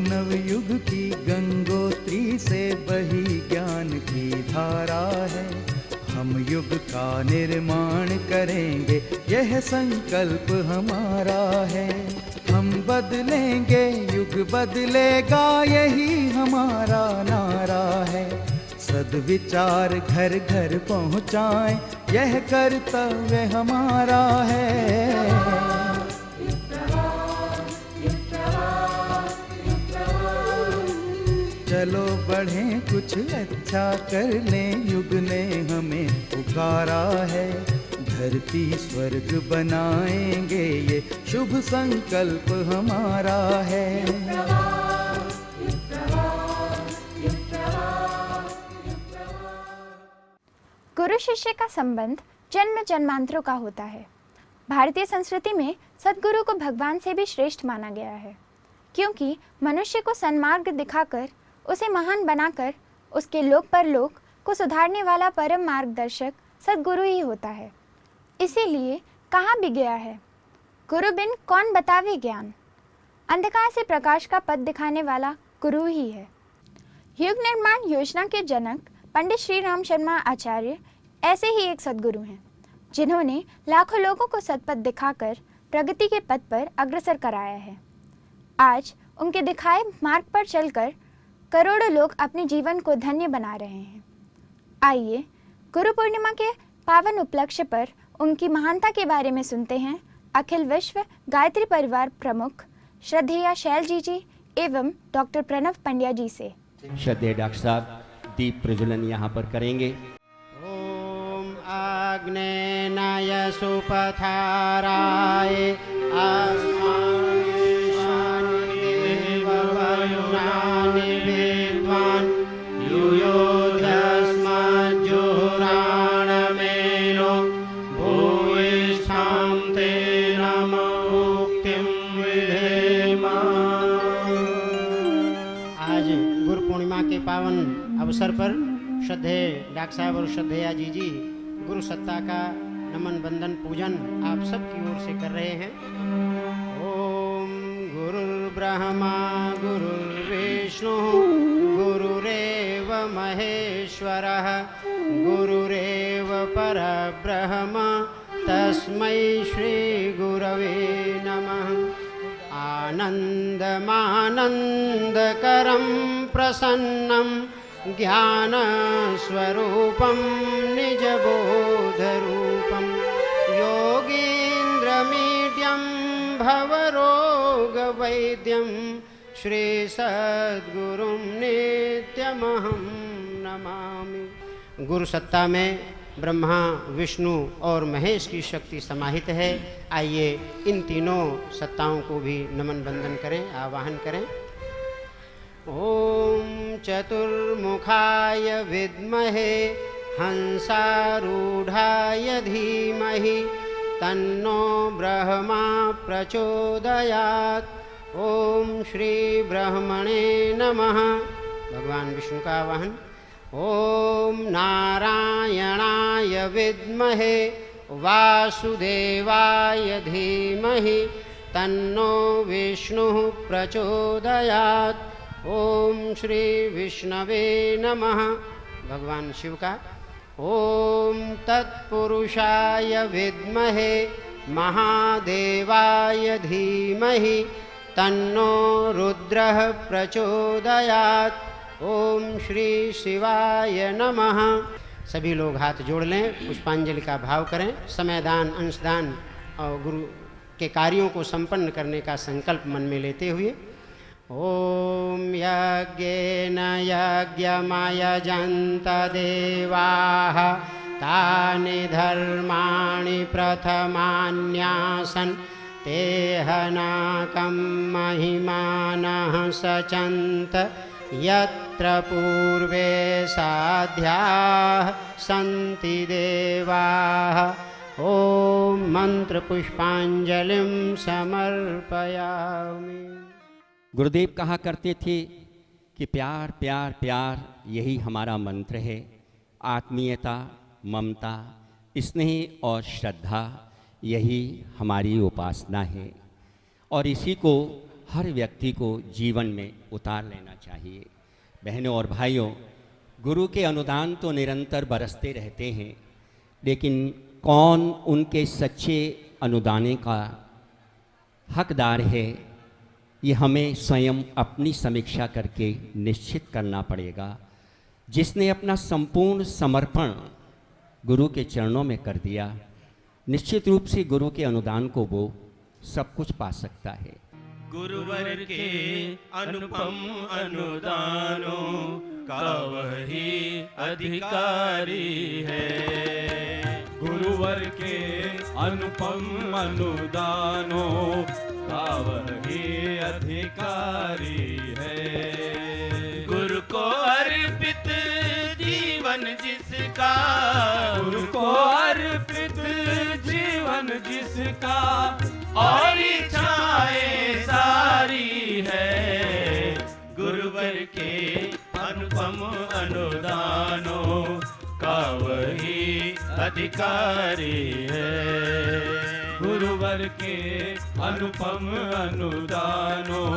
नवयुग की गंगोत्री से बही ज्ञान की धारा है। हम युग का निर्माण करेंगे, यह संकल्प हमारा है। हम बदलेंगे, युग बदलेगा, यही हमारा नारा है। सद्विचार घर घर पहुँचाएं, यह कर्तव्य हमारा है। चलो बढ़ें, कुछ अच्छा कर लें, युग ने हमें पुकारा है। धरती स्वर्ग बनाएंगे, ये शुभ संकल्प हमारा है। गुरु शिष्य का संबंध जन्म जन्मांतरों का होता है। भारतीय संस्कृति में सद्गुरु को भगवान से भी श्रेष्ठ माना गया है, क्योंकि मनुष्य को सन्मार्ग दिखाकर, उसे महान बनाकर, उसके लोक परलोक को सुधारने वाला परम मार्गदर्शक सद्गुरु ही होता है। इसीलिए कहा भी गया है, गुरु बिन कौन बतावे ज्ञान। अंधकार से प्रकाश का पथ दिखाने वाला गुरु ही है। युग निर्माण योजना के जनक पंडित श्री राम शर्मा आचार्य ऐसे ही एक सद्गुरु हैं, जिन्होंने लाखों लोगों को सत्पथ दिखाकर प्रगति के पथ पर अग्रसर कराया है। आज उनके दिखाए मार्ग पर चलकर करोड़ों लोग अपने जीवन को धन्य बना रहे हैं। आइए गुरु पूर्णिमा के पावन उपलक्ष्य पर उनकी महानता के बारे में सुनते हैं अखिल विश्व गायत्री परिवार प्रमुख श्रद्धेय शैलजी जी एवं डॉक्टर प्रणव पंड्या जी से। श्रद्धेय डॉक्टर साहब दीप प्रज्वलन यहाँ पर करेंगे। ओम आग्नेय सुपथाराय पावन अवसर पर श्रद्धेय डॉक्टर साहब और श्रद्धेया जी गुरु सत्ता का नमन वंदन पूजन आप सब की ओर से कर रहे हैं। ओम गुरुर्ब्रह्मा गुरुर्विष्णु गुरुरेव महेश्वरः गुरुरेव परब्रह्म तस्मै श्री गुरवे नमः। आनन्दमानन्दकरं प्रसन्नं ज्ञानस्वरूपं निजबोधरूपं योगीन्द्रमीड्यं भवरोगवैद्यं श्रीसद्गुरुं नित्यमहं नमामि। गुरु सत्ता में ब्रह्मा विष्णु और महेश की शक्ति समाहित है। आइए इन तीनों सत्ताओं को भी नमन वंदन करें, आवाहन करें। ओम चतुर्मुखाय विद्महे हंसारूढ़ाय धीमहि तन्नो ब्रह्मा प्रचोदयात्। ओम श्री ब्रह्मणे नमः। भगवान विष्णु का आवाहन। ओम नारायणाय विद्महे वासुदेवाय धीमहि तन्नो विष्णुः प्रचोदयात्। ओम श्री विष्णवे नमः। भगवान शिव का। ओम तत्पुरुषाय विद्महे महादेवाय धीमहि तन्नो रुद्रः प्रचोदयात्। ओम श्री शिवाय नमः। सभी लोग हाथ जोड़ लें, पुष्पांजलि का भाव करें। समयदान, अंशदान और गुरु के कार्यों को संपन्न करने का संकल्प मन में लेते हुए ओम यज्ञेन यज्ञमयजन्त देवाः तानि धर्माणि प्रथमान्यासन् तेहनाकं महिमानः सचन्त यत्र पूर्वे साध्याः सन्ति देवाः। ओम मंत्र पुष्पांजलिं समर्पयामि। गुरुदेव कहा करते थे कि प्यार प्यार प्यार यही हमारा मंत्र है। आत्मीयता, ममता, स्नेह और श्रद्धा यही हमारी उपासना है। और इसी को हर व्यक्ति को जीवन में उतार लेना चाहिए। बहनों और भाइयों, गुरु के अनुदान तो निरंतर बरसते रहते हैं, लेकिन कौन उनके सच्चे अनुदान का हकदार है, ये हमें स्वयं अपनी समीक्षा करके निश्चित करना पड़ेगा। जिसने अपना संपूर्ण समर्पण गुरु के चरणों में कर दिया, निश्चित रूप से गुरु के अनुदान को वो सब कुछ पा सकता है। गुरुवर के अनुपम अनुदानों का वही अधिकारी है। गुरुवर के अनुपम अनुदानों का वही अधिकारी है। गुरु को अर्पित जीवन जिसका, गुरु को अर्पित जीवन जिसका, और इच्छाएं सारी है। गुरुवर के अनुपम अनुदानों का वही अधिकारी है। गुरुवर के अनुपम अनुदानों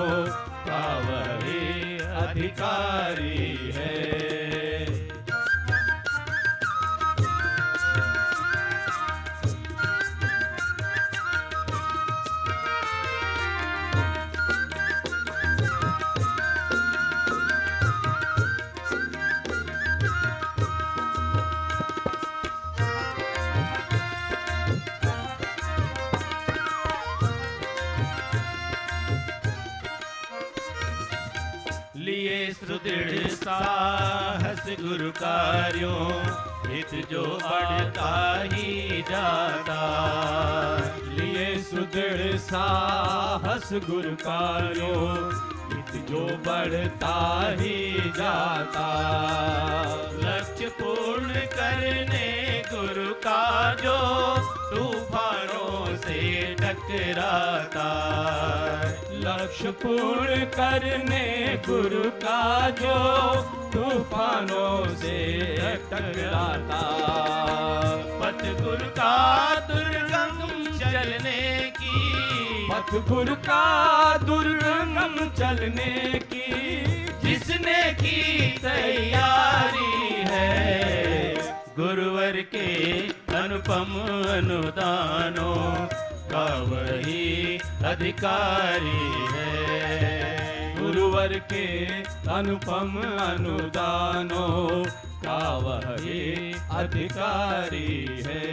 का वही अधिकारी है। लिए सुदृढ़ साहस गुरु कार्यों, हित जो बढ़ता ही जाता। लिए सुदृढ़ साहस गुरु कार्यों, हित जो बढ़ता ही जाता। लक्ष्य पूर्ण करने गुरु का जो तूफानों से टकराता। लक्ष्य पूर्ण करने गुरु का जो तूफानों से टकराता। पथ गुरु का दुर्गम चलने की, पथ गुरु का दुर्गम चलने की, जिसने की तैयारी है। गुरुवर के अनुपम अनुदानों का वही अधिकारी है। गुरुवर के अनुपम अनुदानों का वही अधिकारी है।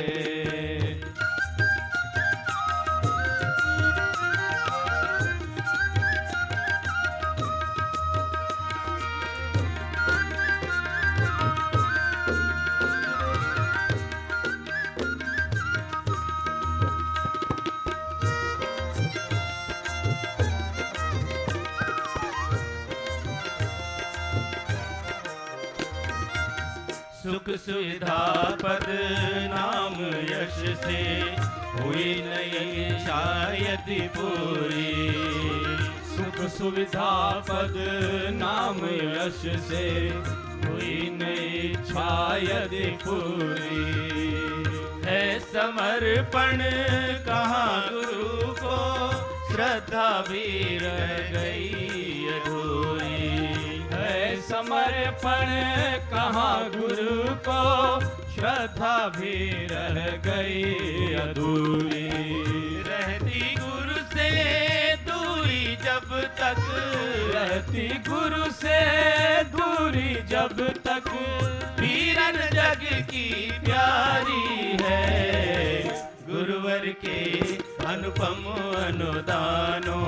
सुख सुविधा पद नाम यश से हुई नहीं शायद पूरी। सुख सुविधा पद नाम यश से हुई नहीं शायद पूरी। है समर्पण कहाँ गुरु को, श्रद्धा भी रह गई अधूरी। है समर्पण कहाँ गुरु को, श्रद्धा भी रह गई अधूरी। रहती गुरु से दूरी जब तक, रहती गुरु से दूरी जब तक, वीरन जग की प्यारी है। गुरुवर के अनुपम अनुदानों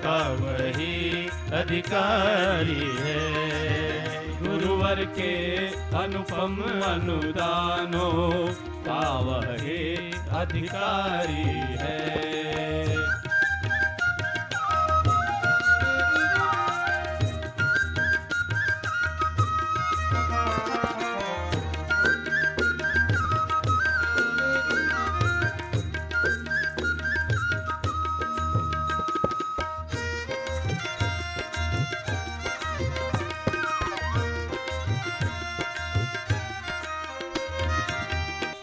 का वही अधिकारी है। गुरुवर के अनुपम अनुदानों का वही अधिकारी है।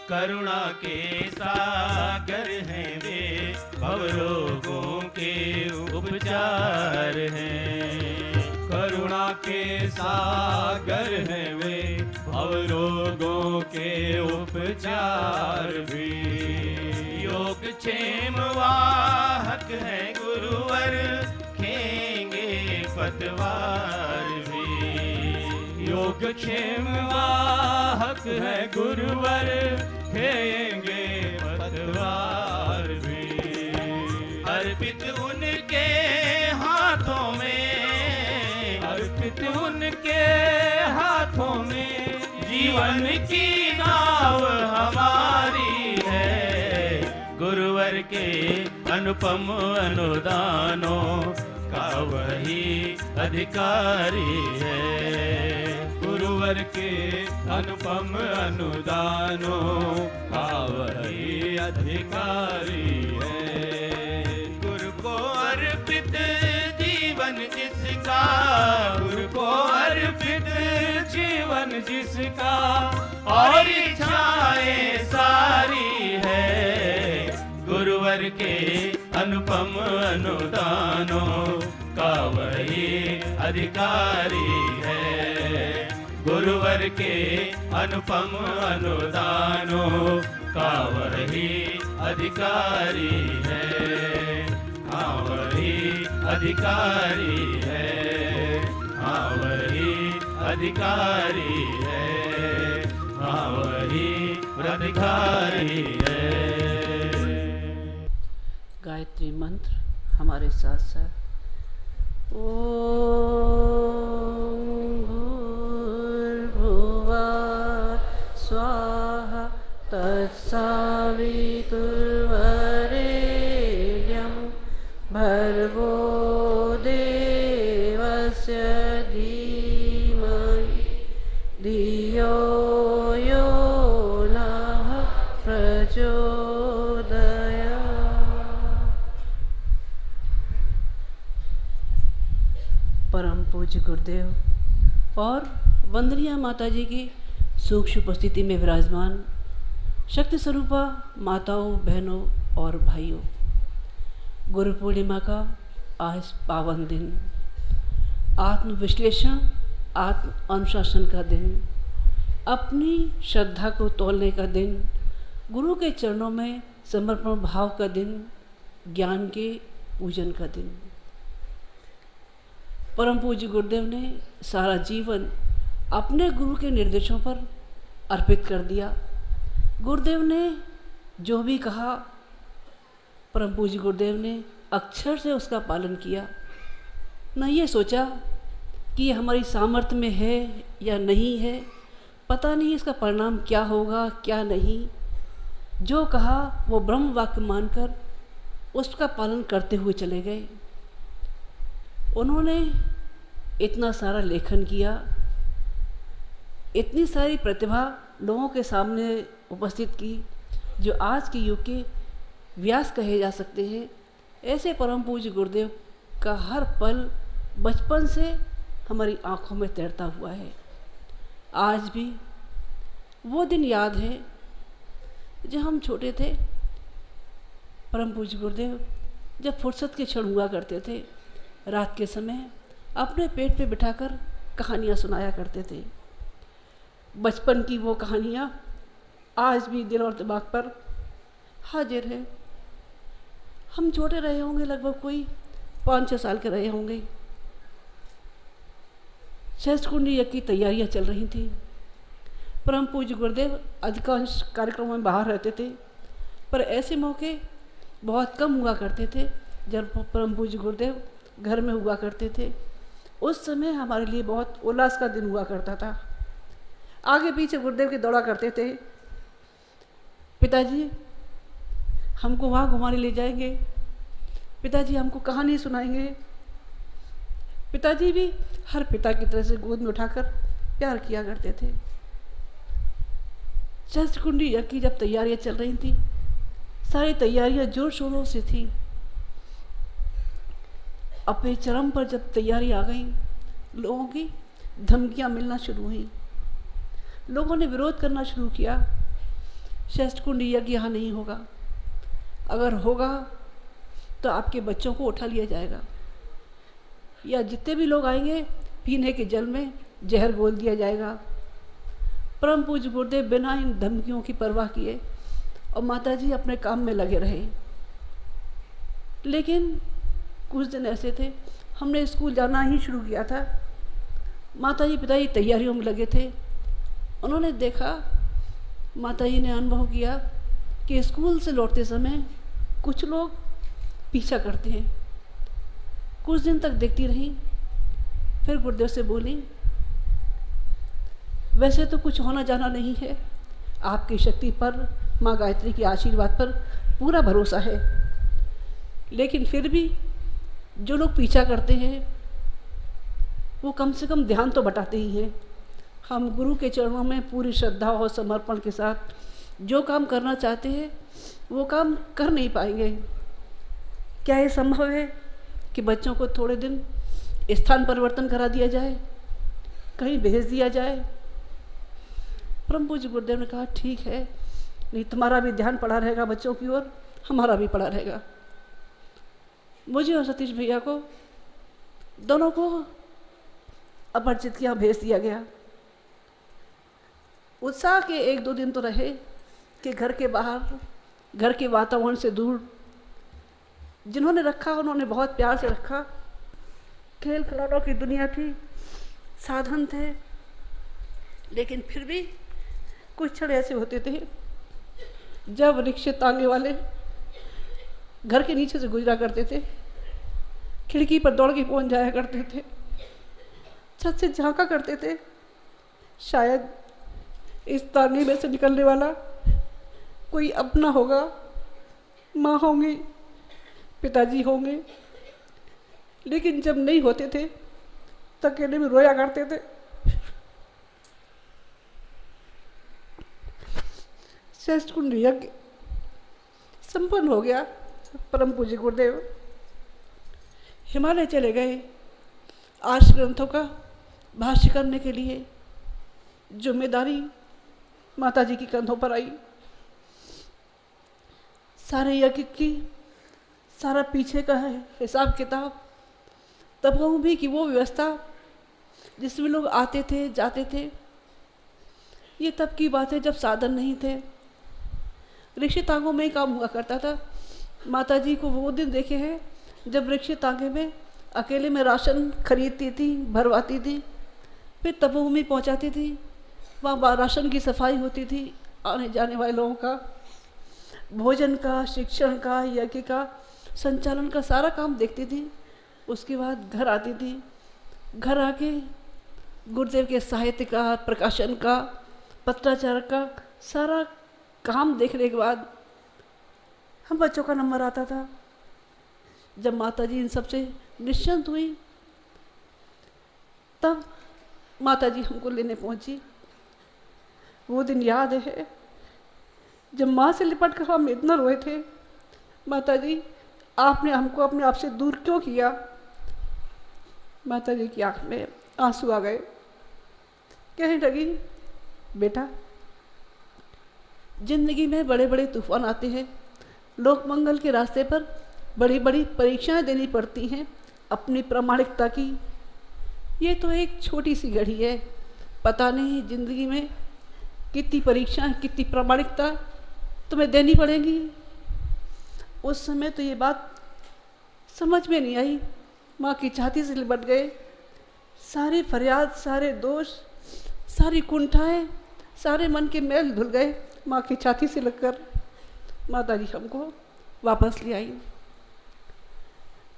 करुणा के सागर हैं वे, भवरोगों के उपचार हैं। करुणा के सागर हैं वे, भवरोगों के उपचार भी। योग क्षेम वाहक है गुरुवर, खेंगे पतवार भी। योग क्षेम वाहक है गुरुवर, खेंगे पतवार भी। अर्पित उनके हाथों में, अर्पित उनके हाथों में, जीवन की नाव हमारी है। गुरुवर के अनुपम अनुदानों का वही अधिकारी है। गुरुवर के अनुपम अनुदानों का वही अधिकारी है। गुरु को अर्पित जीवन जिसका, गुरु को अर्पित जीवन जिसका, और इच्छाएं सारी है। गुरुवर के अनुपम अनुदानों का वही अधिकारी है। गुरुवर के अनुपम अनुदानों का वही अधिकारी है। हाँ वही अधिकारी है, हाँ वही अधिकारी है, हाँ वही अधिकारी है। गायत्री मंत्र हमारे साथ साथ। ओम भूर्भुवः स्वाहा तत्सवितुर्वरेण्यं भर्गो देवस्य धीमहि धियो यो नः प्रचोदयात्। परम पूज्य गुरुदेव और वंदनीय माता जी की सूक्ष्म उपस्थिति में विराजमान शक्ति स्वरूपा माताओं, बहनों और भाइयों, गुरु पूर्णिमा का आज पावन दिन, आत्मविश्लेषण, आत्म अनुशासन का दिन, अपनी श्रद्धा को तोलने का दिन, गुरु के चरणों में समर्पण भाव का दिन, ज्ञान के पूजन का दिन। परम पूज्य गुरुदेव ने सारा जीवन अपने गुरु के निर्देशों पर अर्पित कर दिया। गुरुदेव ने जो भी कहा, परम पूज्य गुरुदेव ने अक्षर से उसका पालन किया। न ये सोचा कि ये हमारी सामर्थ्य में है या नहीं है, पता नहीं इसका परिणाम क्या होगा क्या नहीं। जो कहा वो ब्रह्म वाक्य मानकर उसका पालन करते हुए चले गए। उन्होंने इतना सारा लेखन किया, इतनी सारी प्रतिभा लोगों के सामने उपस्थित की, जो आज के युग के व्यास कहे जा सकते हैं। ऐसे परम पूज्य गुरुदेव का हर पल बचपन से हमारी आंखों में तैरता हुआ है। आज भी वो दिन याद है जब हम छोटे थे। परम पूज्य गुरुदेव जब फुर्सत के क्षण हुआ करते थे, रात के समय अपने पेट पे बिठाकर कहानियाँ सुनाया करते थे। बचपन की वो कहानियाँ आज भी दिल और दिमाग पर हाजिर है। हम छोटे रहे होंगे, लगभग कोई 5-6 साल के रहे होंगे। सहस्त्रकुंडी यज्ञ की तैयारियाँ चल रही थी। परम पूज्य गुरुदेव अधिकांश कार्यक्रमों में बाहर रहते थे, पर ऐसे मौके बहुत कम हुआ करते थे जब परम पूज्य गुरुदेव घर में हुआ करते थे। उस समय हमारे लिए बहुत उल्लास का दिन हुआ करता था। आगे पीछे गुरुदेव के दौड़ा करते थे। पिताजी हमको वहाँ घुमाने ले जाएंगे, पिताजी हमको कहानी सुनाएंगे। पिताजी भी हर पिता की तरह से गोद में उठाकर प्यार किया करते थे। सहस्त्रकुंडी यज्ञ की जब तैयारियां चल रही थी, सारी तैयारियां जोर शोरों से थी। अपने चरम पर जब तैयारी आ गई, लोगों की धमकियां मिलना शुरू हुई। लोगों ने विरोध करना शुरू किया, सहस्त्रकुंडी यज्ञ यहाँ नहीं होगा, अगर होगा तो आपके बच्चों को उठा लिया जाएगा, या जितने भी लोग आएंगे पीने के जल में जहर घोल दिया जाएगा। परम पूज्य गुरुदेव बिना इन धमकियों की परवाह किए और माताजी अपने काम में लगे रहे। लेकिन कुछ दिन ऐसे थे, हमने स्कूल जाना ही शुरू किया था, माताजी पिताजी तैयारियों में लगे थे। उन्होंने देखा, माताजी ने अनुभव किया कि स्कूल से लौटते समय कुछ लोग पीछा करते हैं। कुछ दिन तक देखती रही, फिर गुरुदेव से बोली, वैसे तो कुछ होना जाना नहीं है, आपकी शक्ति पर, माँ गायत्री के आशीर्वाद पर पूरा भरोसा है, लेकिन फिर भी जो लोग पीछा करते हैं वो कम से कम ध्यान तो बटाते ही हैं। हम गुरु के चरणों में पूरी श्रद्धा और समर्पण के साथ जो काम करना चाहते हैं वो काम कर नहीं पाएंगे। क्या ये संभव है कि बच्चों को थोड़े दिन स्थान परिवर्तन करा दिया जाए, कहीं भेज दिया जाए? परम पूज्य गुरुदेव ने कहा, ठीक है, नहीं तुम्हारा भी ध्यान पड़ा रहेगा बच्चों की ओर, हमारा भी पड़ा रहेगा। मुझे और सतीश भैया को, दोनों को अपरिचित के यहाँ भेज दिया गया। उत्साह के 1-2 दिन तो रहे कि घर के बाहर, घर के वातावरण से दूर, जिन्होंने रखा उन्होंने बहुत प्यार से रखा। खेल खिलौनों की दुनिया थी, साधन थे, लेकिन फिर भी कुछ क्षण ऐसे होते थे जब रिक्शे तांगे वाले घर के नीचे से गुजरा करते थे, खिड़की पर दौड़ के पहुंच जाया करते थे, छत से झांका करते थे, शायद इस तांगे में से निकलने वाला कोई अपना होगा, माँ होंगी, पिताजी होंगे। लेकिन जब नहीं होते थे तो अकेले में रोया करते थे। श्रेष्ठ कुंड यज्ञ संपन्न हो गया। परम पूज्य गुरुदेव हिमालय चले गए आर्ष ग्रंथों का भाष्य करने के लिए। जिम्मेदारी माताजी की कंधों पर आई। सारे यज्ञ की, सारा पीछे का है हिसाब किताब, तब कहूँ भी कि वो व्यवस्था जिसमें लोग आते थे जाते थे, ये तब की बात है जब साधन नहीं थे, रिक्शे तांगों में ही काम हुआ करता था। माताजी को वो दिन देखे हैं जब रिक्शे तांगे में अकेले में राशन खरीदती थी, भरवाती थी, फिर तपोभूमि में पहुँचाती थी, वहाँ राशन की सफाई होती थी, आने जाने वाले लोगों का भोजन का, शिक्षण का, यज्ञ का संचालन का सारा काम देखती थी। उसके बाद घर आती थी। घर आके गुरुदेव के साहित्य का, प्रकाशन का, पत्राचार का सारा काम देखने के बाद हम बच्चों का नंबर आता था। जब माताजी इन सबसे निश्चिंत हुई तब माताजी हमको लेने पहुंची। वो दिन याद है जब माँ से लिपट कर हम इतना रोए थे, माताजी आपने हमको अपने आप से दूर क्यों किया? माताजी की आँख में आंसू आ गए। कहने लगी, बेटा जिंदगी में बड़े बड़े तूफान आते हैं, लोक मंगल के रास्ते पर बड़ी बड़ी परीक्षाएं देनी पड़ती हैं अपनी प्रामाणिकता की। ये तो एक छोटी सी घड़ी है, पता नहीं जिंदगी में कितनी परीक्षाएं, कितनी प्रामाणिकता तुम्हें देनी पड़ेगी। उस समय तो ये बात समझ में नहीं आई। माँ की छाती से लिपट गए। सारी फरियाद, सारे दोष, सारी कुंठाएं, सारे मन के मैल धुल गए माँ की छाती से लगकर। माताजी हमको वापस ले आई।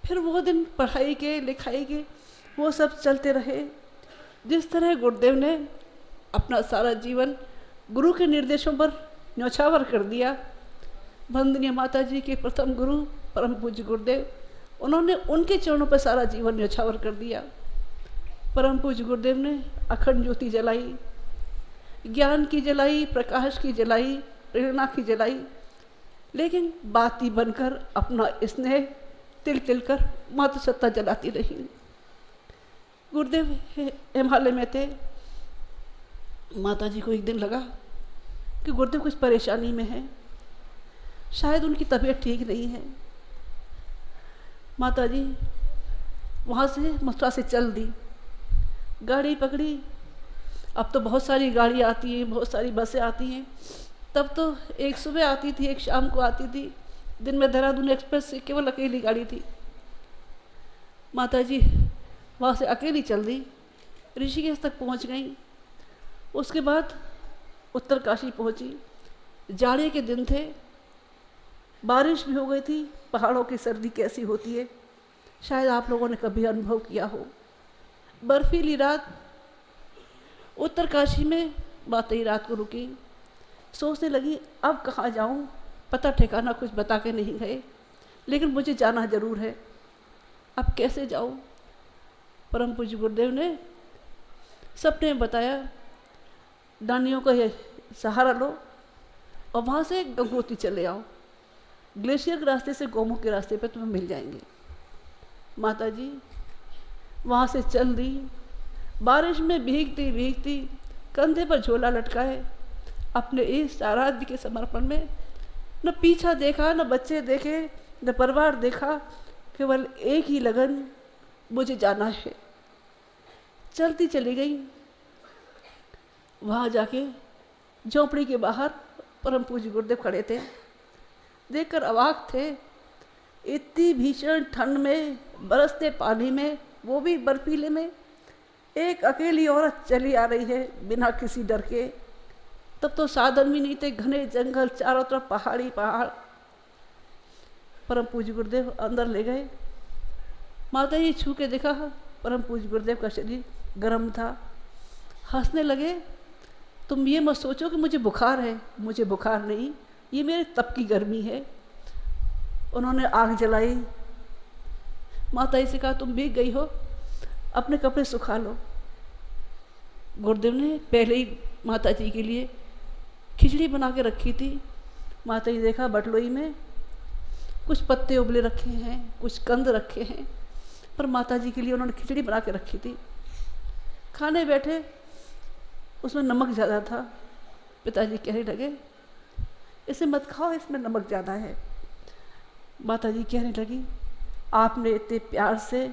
फिर वो दिन पढ़ाई के, लिखाई के, वो सब चलते रहे। जिस तरह गुरुदेव ने अपना सारा जीवन गुरु के निर्देशों पर न्यौछावर कर दिया। वंदनीय माताजी के प्रथम गुरु परम पूज्य गुरुदेव, उन्होंने उनके चरणों पर सारा जीवन न्यौछावर कर दिया। परम पूज्य गुरुदेव ने अखंड ज्योति जलाई, ज्ञान की जलाई, प्रकाश की जलाई, प्रेरणा की जलाई, लेकिन बाती बनकर अपना स्नेह तिल तिल कर मातृ सत्ता जलाती रही। गुरुदेव हिमालय में थे। माताजी को एक दिन लगा कि गुरुदेव कुछ परेशानी में है, शायद उनकी तबीयत ठीक नहीं है। माता जी वहाँ से मथुरा से चल दी, गाड़ी पकड़ी। अब तो बहुत सारी गाड़ी आती हैं, बहुत सारी बसें आती हैं। तब तो एक सुबह आती थी, एक शाम को आती थी। दिन में देहरादून एक्सप्रेस से केवल अकेली गाड़ी थी। माता जी वहाँ से अकेली चल दी, ऋषिकेश तक पहुँच गई। उसके बाद उत्तरकाशी पहुँची। जाड़े के दिन थे, बारिश भी हो गई थी। पहाड़ों की सर्दी कैसी होती है शायद आप लोगों ने कभी अनुभव किया हो। बर्फीली रात उत्तरकाशी में माता ही रात को रुकी। सोचने लगी अब कहाँ जाऊँ, पता ठिकाना कुछ बता के नहीं गए, लेकिन मुझे जाना ज़रूर है, अब कैसे जाऊँ। परम पूज्य गुरुदेव ने सपने में बताया डानियों का ये सहारा लो और वहाँ से गंगोत्री चले आओ, ग्लेशियर के रास्ते से गौमुख के रास्ते पे तुम्हें मिल जाएंगे। माता जी वहाँ से चल दी, बारिश में भीगती भीगती कंधे पर झोला लटकाए अपने इस आराध्य के समर्पण में। न पीछा देखा, न बच्चे देखे, न परिवार देखा, केवल एक ही लगन, मुझे जाना है। चलती चली गई। वहाँ जाके झोंपड़ी के बाहर परम पूज्य गुरुदेव खड़े थे। देखकर अवाक थे, इतनी भीषण ठंड में, बरसते पानी में, वो भी बर्फीले में, एक अकेली औरत चली आ रही है बिना किसी डर के। तब तो साधन भी नहीं थे, घने जंगल, चारों तरफ पहाड़ी पहाड़। परम पूज्य गुरुदेव अंदर ले गए। माता जी छू के देखा, परम पूज्य गुरुदेव का शरीर गर्म था। हंसने लगे, तुम ये मत सोचो कि मुझे बुखार है, मुझे बुखार नहीं, ये मेरे तप की गर्मी है। उन्होंने आग जलाई। माता जी से कहा तुम भीग गई हो, अपने कपड़े सुखा लो। गुरुदेव ने पहले ही माता जी के लिए खिचड़ी बना के रखी थी। माता जी देखा बटलोई में कुछ पत्ते उबले रखे हैं, कुछ कंद रखे हैं, पर माता जी के लिए उन्होंने खिचड़ी बना के रखी थी। खाने बैठे, उसमें नमक ज़्यादा था। पिताजी कहने लगे इसे मत खाओ, इसमें नमक ज़्यादा है। माता जी कहने लगी आपने इतने प्यार से,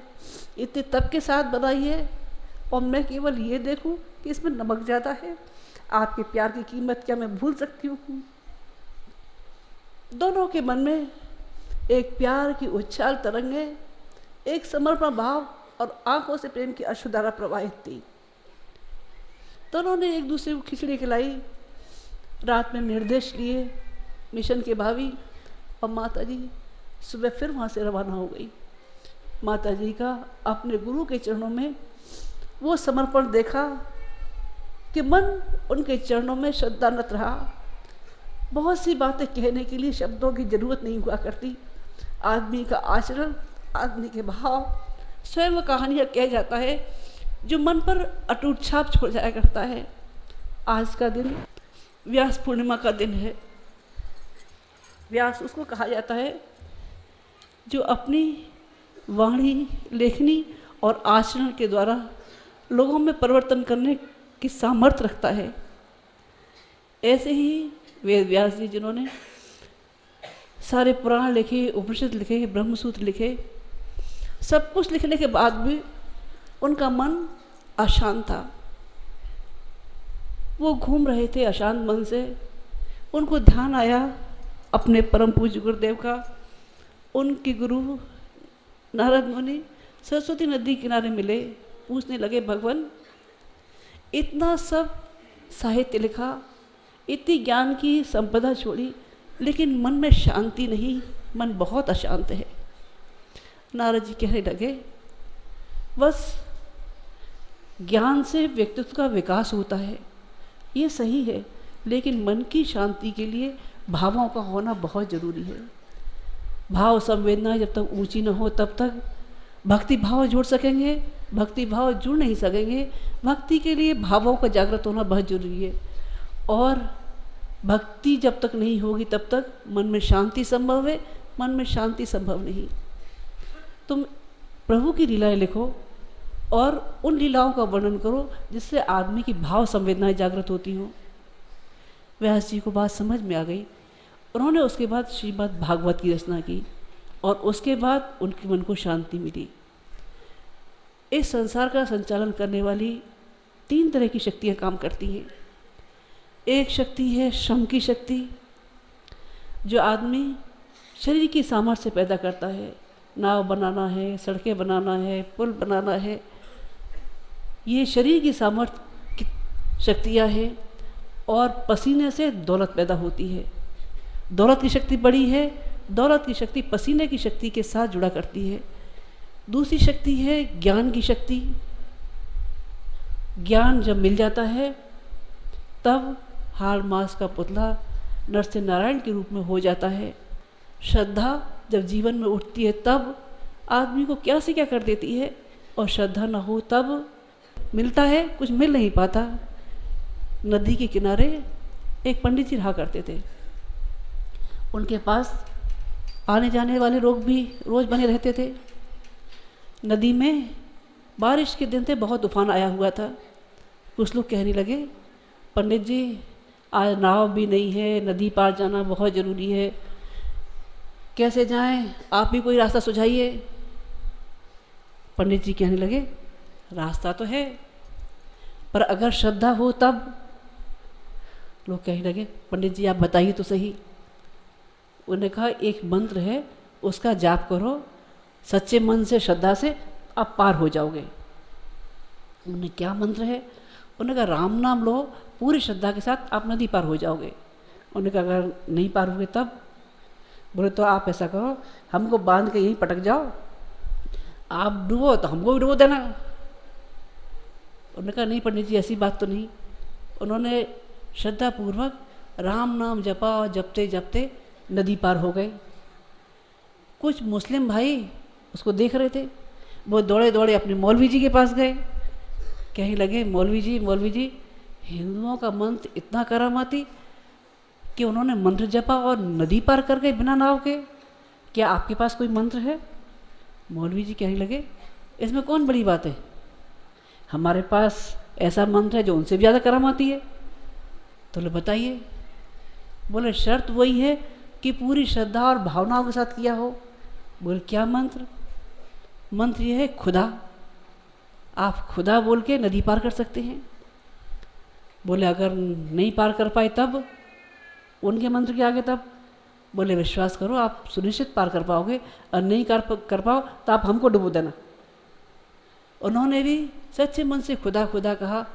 इतने तप के साथ बनाई है और मैं केवल ये देखूं कि इसमें नमक ज़्यादा है। आपके प्यार की कीमत क्या मैं भूल सकती हूँ? दोनों के मन में एक प्यार की उछाल तरंगें, एक समर्पण भाव और आंखों से प्रेम की अश्रुधारा प्रवाहित थी। दोनों ने एक दूसरे को खिचड़ी खिलाई। रात में निर्देश लिए मिशन के भावी, और माता जी सुबह फिर वहाँ से रवाना हो गई। माता जी का अपने गुरु के चरणों में वो समर्पण देखा कि मन उनके चरणों में श्रद्धानत रहा। बहुत सी बातें कहने के लिए शब्दों की ज़रूरत नहीं हुआ करती। आदमी का आचरण, आदमी के भाव, स्वयं वो कहानियाँ कह जाता है जो मन पर अटूट छाप छोड़ जाया करता है। आज का दिन व्यास पूर्णिमा का दिन है। व्यास उसको कहा जाता है जो अपनी वाणी, लेखनी और आचरण के द्वारा लोगों में परिवर्तन करने की सामर्थ्य रखता है। ऐसे ही वेद व्यास जी जिन्होंने सारे पुराण लिखे, उपनिषद लिखे, ब्रह्मसूत्र लिखे, सब कुछ लिखने के बाद भी उनका मन अशांत था। वो घूम रहे थे अशांत मन से। उनको ध्यान आया अपने परम पूज्य गुरुदेव का। उनके गुरु नारद मुनि सरस्वती नदी किनारे मिले। पूछने लगे भगवान इतना सब साहित्य लिखा, इतनी ज्ञान की संपदा छोड़ी, लेकिन मन में शांति नहीं, मन बहुत अशांत है। नारद जी कहने लगे बस ज्ञान से व्यक्तित्व का विकास होता है, ये सही है, लेकिन मन की शांति के लिए भावों का होना बहुत ज़रूरी है। भाव संवेदना जब तक ऊंची न हो तब तक भक्ति भाव जुड़ सकेंगे, भक्ति भाव जुड़ नहीं सकेंगे। भक्ति के लिए भावों का जागृत होना बहुत जरूरी है, और भक्ति जब तक नहीं होगी तब तक मन में शांति संभव है, मन में शांति संभव नहीं। तुम प्रभु की लीलाएं लिखो और उन लीलाओं का वर्णन करो जिससे आदमी की भाव संवेदनाएं जागृत होती हों। व्यास जी को बात समझ में आ गई। उन्होंने उसके बाद श्रीमद् भागवत की रचना की। और उसके बाद उनके मन को शांति मिली। इस संसार का संचालन करने वाली 3 तरह की शक्तियाँ काम करती हैं। एक शक्ति है श्रम की शक्ति, जो आदमी शरीर की सामर्थ्य से पैदा करता है। नाव बनाना है, सड़कें बनाना है, पुल बनाना है, ये शरीर की सामर्थ्य की शक्तियाँ हैं। और पसीने से दौलत पैदा होती है। दौलत की शक्ति बड़ी है, दौलत की शक्ति पसीने की शक्ति के साथ जुड़ा करती है। दूसरी शक्ति है ज्ञान की शक्ति। ज्ञान जब मिल जाता है तब हाड़ मांस का पुतला नर से नारायण के रूप में हो जाता है। श्रद्धा जब जीवन में उठती है तब आदमी को क्या से क्या कर देती है, और श्रद्धा न हो तब मिलता है कुछ मिल नहीं पाता। नदी के किनारे एक पंडित जी रहा करते थे। उनके पास आने जाने वाले लोग भी रोज़ बने रहते थे। नदी में बारिश के दिन थे, बहुत तूफान आया हुआ था। कुछ लोग कहने लगे, पंडित जी आज नाव भी नहीं है, नदी पार जाना बहुत ज़रूरी है, कैसे जाएं, आप भी कोई रास्ता सुझाइए। पंडित जी कहने लगे, रास्ता तो है, पर अगर श्रद्धा हो तब। लोग कहने लगे, पंडित जी आप बताइए तो सही। उन्होंने कहा, एक मंत्र है, उसका जाप करो, सच्चे मन से श्रद्धा से आप पार हो जाओगे। उन्होंने क्या मंत्र है? उन्होंने कहा, राम नाम लो, पूरी श्रद्धा के साथ आप नदी पार हो जाओगे। उन्होंने कहा, अगर नहीं पार हुए तब? बोले, तो आप ऐसा करो, हमको बांध के यहीं पटक जाओ, आप डूबो तो हमको भी डुबो देना। उन्होंने कहा, नहीं पंडित जी ऐसी बात तो नहीं। उन्होंने श्रद्धापूर्वक राम नाम जपा, जपते जपते नदी पार हो गए। कुछ मुस्लिम भाई उसको देख रहे थे, वो दौड़े दौड़े अपने मौलवी जी के पास गए। कहने लगे, मौलवी जी, हिंदुओं का मंत्र इतना करामाती कि उन्होंने मंत्र जपा और नदी पार कर गए बिना नाव के, क्या आपके पास कोई मंत्र है? मौलवी जी कहने लगे, इसमें कौन बड़ी बात है, हमारे पास ऐसा मंत्र है जो उनसे भी ज़्यादा करामाती है। तो ले बताइए। बोले, शर्त वही है कि पूरी श्रद्धा और भावनाओं के साथ किया हो। बोले, क्या मंत्र? मंत्र ये है खुदा, आप खुदा बोल के नदी पार कर सकते हैं। बोले, अगर नहीं पार कर पाए तब? उनके मंत्र के आगे तब? बोले, विश्वास करो आप सुनिश्चित पार कर पाओगे, और नहीं कर पाओ तो आप हमको डुबो देना। उन्होंने भी सच्चे मन से खुदा खुदा कहा,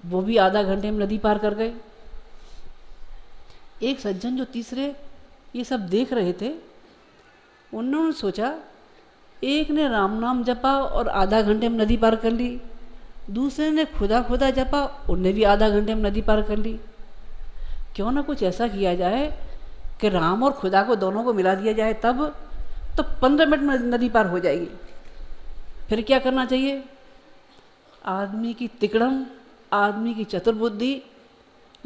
वो भी आधा घंटे में नदी पार कर गए। एक सज्जन जो तीसरे ये सब देख रहे थे, उन्होंने सोचा, एक ने राम नाम जपा और आधा घंटे में नदी पार कर ली, दूसरे ने खुदा खुदा जपा, उनने भी आधा घंटे में नदी पार कर ली। क्यों ना कुछ ऐसा किया जाए कि राम और खुदा को दोनों को मिला दिया जाए, तब तो 15 मिनट में नदी पार हो जाएगी। फिर क्या करना चाहिए? आदमी की तिकड़म, आदमी की चतुर्बुद्धि,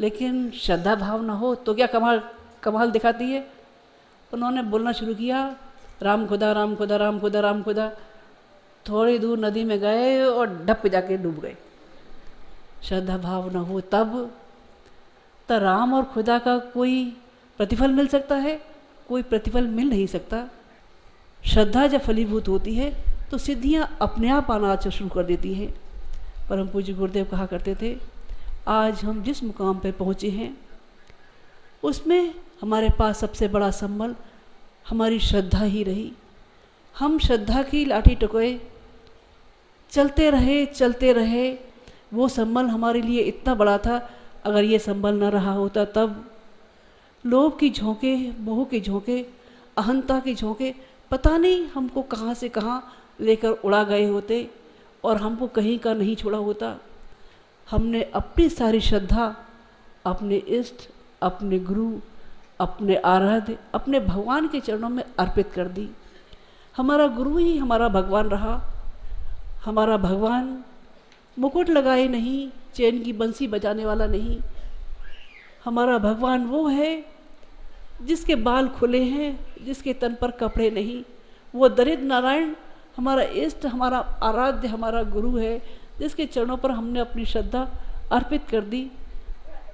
लेकिन श्रद्धा भाव न हो तो क्या कमाल दिखाती है। उन्होंने बोलना शुरू किया, राम खुदा राम खुदा राम खुदा राम खुदा। थोड़ी दूर नदी में गए और डप जाके डूब गए। श्रद्धा भाव न हो तब तो राम और खुदा का कोई प्रतिफल मिल सकता है? कोई प्रतिफल मिल नहीं सकता। श्रद्धा जब फलीभूत होती है तो सिद्धियां अपने आप आना शुरू कर देती हैं। परम पूज्य गुरुदेव कहा करते थे, आज हम जिस मुकाम पर पहुँचे हैं उसमें हमारे पास सबसे बड़ा संबल हमारी श्रद्धा ही रही। हम श्रद्धा की लाठी टकोए चलते रहे, वो संबल हमारे लिए इतना बड़ा था। अगर ये संबल न रहा होता तब लोभ की झोंके, मोह के झोंके, अहंता के झोंके पता नहीं हमको कहाँ से कहाँ लेकर उड़ा गए होते और हमको कहीं का नहीं छोड़ा होता। हमने अपनी सारी श्रद्धा अपने इष्ट, अपने गुरु, अपने आराध्य, अपने भगवान के चरणों में अर्पित कर दी। हमारा गुरु ही हमारा भगवान रहा। हमारा भगवान मुकुट लगाए नहीं, चैन की बंसी बजाने वाला नहीं। हमारा भगवान वो है जिसके बाल खुले हैं, जिसके तन पर कपड़े नहीं। वो दरिद्र नारायण हमारा इष्ट, हमारा आराध्य, हमारा गुरु है, जिसके चरणों पर हमने अपनी श्रद्धा अर्पित कर दी।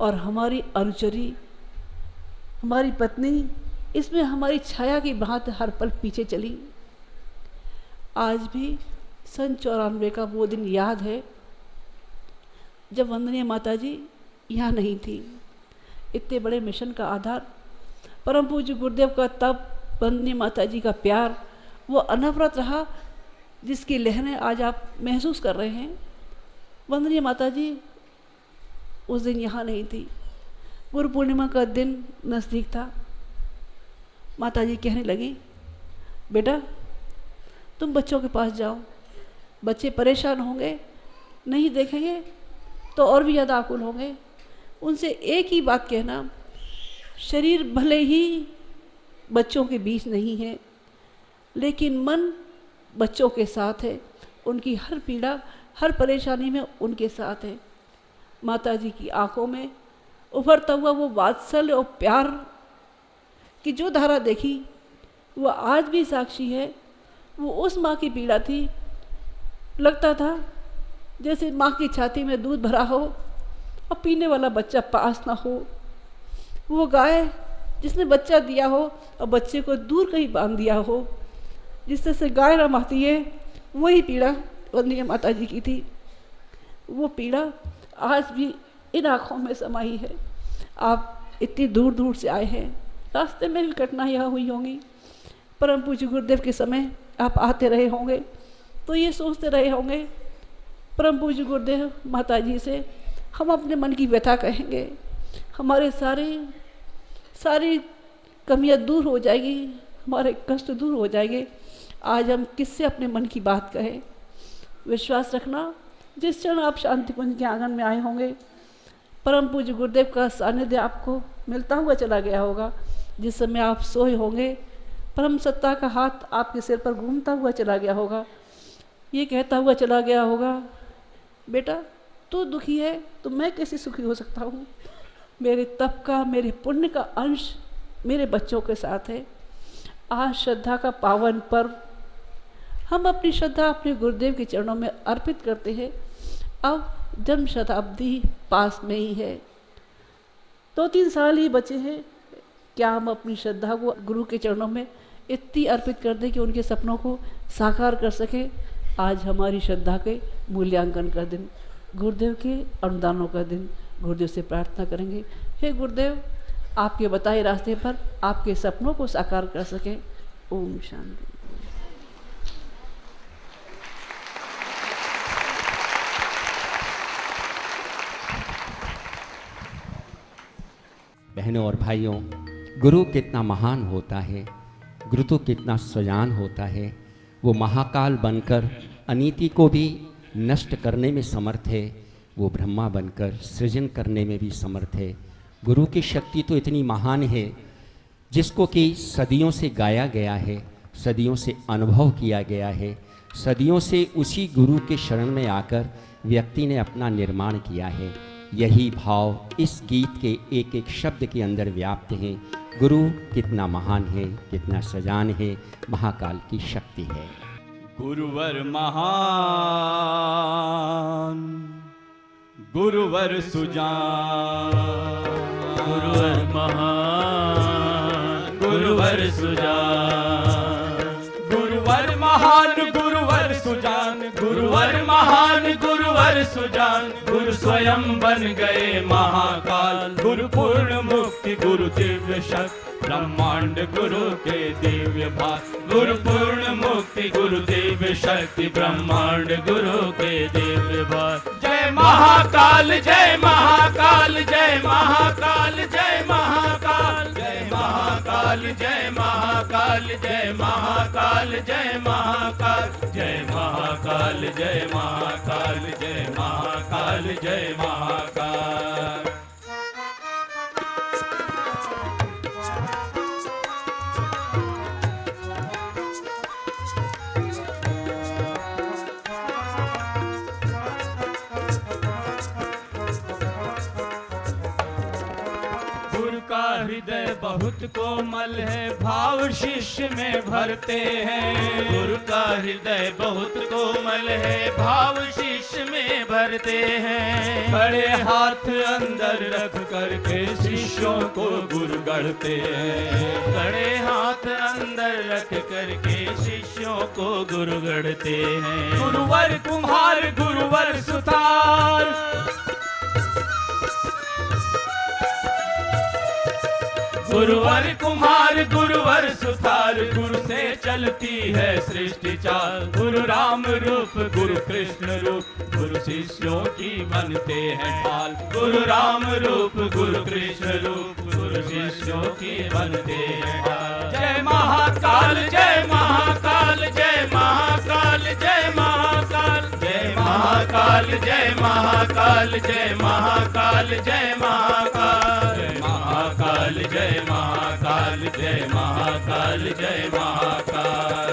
और हमारी अनुचरी, हमारी पत्नी, इसमें हमारी छाया की भांति हर पल पीछे चली। आज भी सन 94 का वो दिन याद है जब वंदनीय माता जी यहाँ नहीं थी। इतने बड़े मिशन का आधार परम पूज्य गुरुदेव का तप, वंदनीय माता जी का प्यार, वो अनवरत रहा जिसकी लहरें आज आप महसूस कर रहे हैं। वंदनीय माता जी उस दिन यहाँ नहीं थी। गुरु पूर्णिमा का दिन नज़दीक था। माता जी कहने लगी, बेटा तुम बच्चों के पास जाओ, बच्चे परेशान होंगे, नहीं देखेंगे तो और भी ज़्यादा आकुल होंगे। उनसे एक ही बात कहना, शरीर भले ही बच्चों के बीच नहीं है लेकिन मन बच्चों के साथ है, उनकी हर पीड़ा हर परेशानी में उनके साथ है। माता जी की आंखों में उभरता हुआ वो वात्सल्य और प्यार की जो धारा देखी वो आज भी साक्षी है। वो उस माँ की पीड़ा थी। लगता था जैसे माँ की छाती में दूध भरा हो और पीने वाला बच्चा पास ना हो। वो गाय जिसने बच्चा दिया हो और बच्चे को दूर कहीं बांध दिया हो, जिस तरह से गाय रमाती है, वही पीड़ा वंदनीय माता जी की थी। वो पीड़ा आज भी इन आँखों में समाई है। आप इतनी दूर दूर से आए हैं, रास्ते में भी कठिनाइयाँ हुई होंगी। परम पूज्य गुरुदेव के समय आप आते रहे होंगे तो ये सोचते रहे होंगे, परम पूज्य गुरुदेव माता जी से हम अपने मन की व्यथा कहेंगे, हमारे सारी कमियां दूर हो जाएगी, हमारे कष्ट दूर हो जाएंगे। आज हम किससे अपने मन की बात कहें। विश्वास रखना, जिस क्षण आप शांति कुंज के आंगन में आए होंगे, परम पूज्य गुरुदेव का सानिध्य आपको मिलता हुआ चला गया होगा। जिस समय आप सोए होंगे, परम सत्ता का हाथ आपके सिर पर घूमता हुआ चला गया होगा, ये कहता हुआ चला गया होगा, बेटा तू दुखी है तो मैं कैसे सुखी हो सकता हूँ। मेरे तप का, मेरे पुण्य का अंश मेरे बच्चों के साथ है। आज श्रद्धा का पावन पर्व, हम अपनी श्रद्धा अपने गुरुदेव के चरणों में अर्पित करते हैं। अब जन्म शताब्दी पास में ही है, 2-3 साल ही बचे हैं। क्या हम अपनी श्रद्धा को गुरु के चरणों में इतनी अर्पित कर दें कि उनके सपनों को साकार कर सके। आज हमारी श्रद्धा के मूल्यांकन का दिन, गुरुदेव के अनुदानों का दिन। गुरुदेव से प्रार्थना करेंगे, हे गुरुदेव आपके बताए रास्ते पर आपके सपनों को साकार कर सके। ओम शांति। बहनों और भाइयों, गुरु कितना महान होता है, गुरु तो कितना सजान होता है। वो महाकाल बनकर अनीति को भी नष्ट करने में समर्थ है, वो ब्रह्मा बनकर सृजन करने में भी समर्थ है। गुरु की शक्ति तो इतनी महान है जिसको कि सदियों से गाया गया है, सदियों से अनुभव किया गया है, सदियों से उसी गुरु के शरण में आकर व्यक्ति ने अपना निर्माण किया है। यही भाव इस गीत के एक एक शब्द के अंदर व्याप्त हैं। गुरु कितना महान है, कितना सजान है, महाकाल की शक्ति है। गुरुवर महान, गुरुवर सुजान, गुरुवर महान, गुरुवर सुजान, गुरुवर महान, गुरुवर सुजान, गुरुवर महान, गुरुवर सुजान। गुरु स्वयं बन गए महाकाल, गुरु पूर्ण मुक्ति, गुरु दिव्य शक्ति, ब्रह्मांड गुरु के दिव्य भाग। गुरु पूर्ण मुक्ति, गुरु दिव्य शक्ति, ब्रह्मांड गुरु के दिव्य भाग। जय महाकाल, जय महाकाल, जय महाकाल, जय महाकाल, जय महाकाल, जय महाकाल, जय महाकाल, जय महाकाल, जय महाकाल, जय महाकाल, जय महाकाल, जय महाकाल। हृदय बहुत कोमल है, भाव शिष्य में भरते हैं। गुरु का हृदय बहुत कोमल है, भाव शिष्य में भरते हैं। बड़े हाथ अंदर रख करके शिष्यों को गुरु गढ़ते हैं। बड़े हाथ अंदर रख करके शिष्यों को गुरु गढ़ते हैं। गुरुवर कुम्हार गुरुवर सुतार, गुरुवर कुम्हार गुरुवर सुतार, गुरु से चलती है सृष्टि चाल। गुरु राम रूप गुरु कृष्ण रूप, गुरु शिष्यों की बनते हैं ढाल। गुरु राम रूप गुरु कृष्ण रूप, गुरु शिष्यों की बनते हैं ढाल। जय महाकाल जय महाकाल जय महाकाल जय महाकाल जय महाकाल जय महाकाल जय महाकाल जय महाकाल जय महाकाल जय महाकाल जय महाकाल जय महाकाल।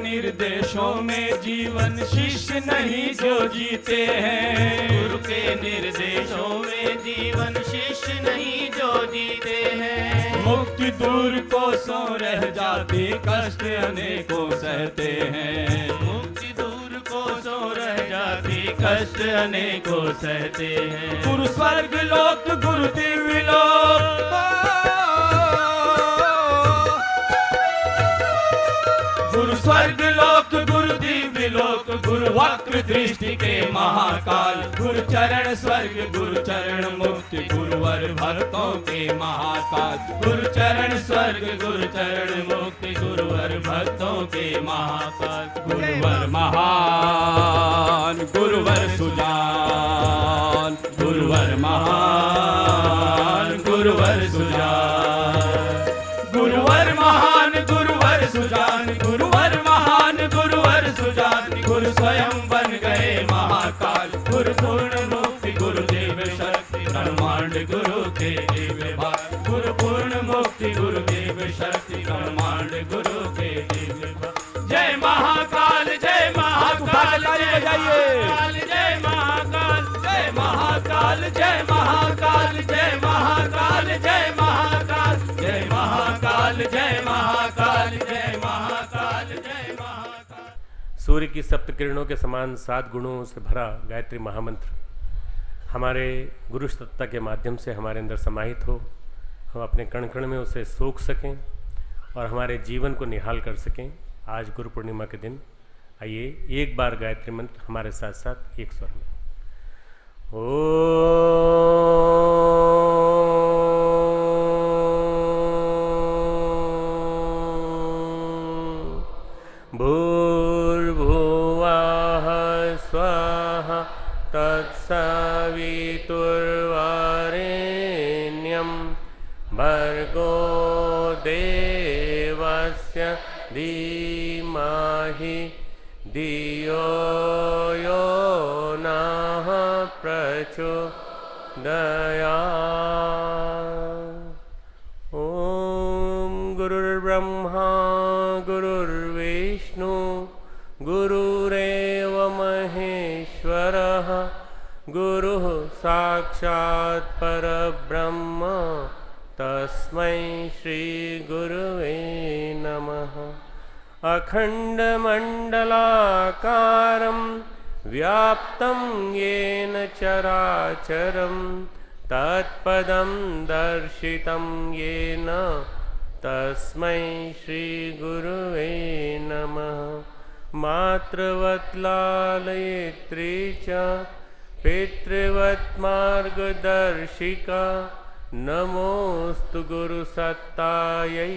निर्देशों में जीवन शिष्य नहीं जो जीते हैं। गुरु के निर्देशों में जीवन शिष्य नहीं जो जीते हैं। मुक्ति दूर कोसों रह जाती, कष्ट अनेकों सहते हैं। मुक्ति दूर कोसों रह जाती, कष्ट अनेकों सहते हैं। गुरु स्वर्ग लोक गुरु दिव्य लोक, गुरु स्वर्ग लोक गुरु दिव्य लोक, गुरु वक्र दृष्टि के महाकाल। गुरु चरण स्वर्ग गुरु चरण मुक्ति, गुरुवर भक्तों के महाकाल। गुरु चरण स्वर्ग गुरु चरण मुक्ति, गुरुवर भक्तों के महाकाल। गुरुवर महान गुरुवर सुजान, गुरुवर महान गुरुवर सुजान, गुरुवर महान गुरुवर सुजान, गुरुवर महान गुरुवर सुजान। गुरु स्वयं बन गए महाकाल, गुरु पूर्ण मुक्ति गुरु देव शक्ति, ब्रह्मांड गुरु के दिव्य भाग। गुरु पूर्ण मुक्ति गुरु देव शक्ति, ब्रह्मांड गुरु के दिव्य भाग। जय महाकाल जय महाकाल जय महाकाल जय महाकाल जय महाकाल जय महाकाल जय महाकाल जय महाकाल जय महाकाल जय महाकाल जय महाकाल जय महाकाल। सूर्य की सप्त किरणों के समान 7 गुणों से भरा गायत्री महामंत्र हमारे गुरु सत्ता के माध्यम से हमारे अंदर समाहित हो, हम अपने कण कण में उसे सोख सकें और हमारे जीवन को निहाल कर सकें। आज गुरु पूर्णिमा के दिन आइए एक बार गायत्री मंत्र हमारे साथ साथ एक स्वर में। भूर्भुवः स्वः तत्सवितुर्वरेण्यं भर्गो देवस्य धीमहि धियो यो नः प्रचोदयात्। ॐ गुरुर्ब्रह्मा गुरुर्विष्णु गुरुरेव महेश्वरः, गुरुः साक्षात् परब्रह्म, तस्मै श्री गुरुवे नमः। अखण्डमण्डलाकारं व्याप्तं येन चराचरं, तत्पदं दर्शितं येन, तस्मै श्री गुरुवे नमः। मातृवत् लालयित्री च पितृवत् मार्गदर्शिका, नमोस्तु गुरुसत्तायै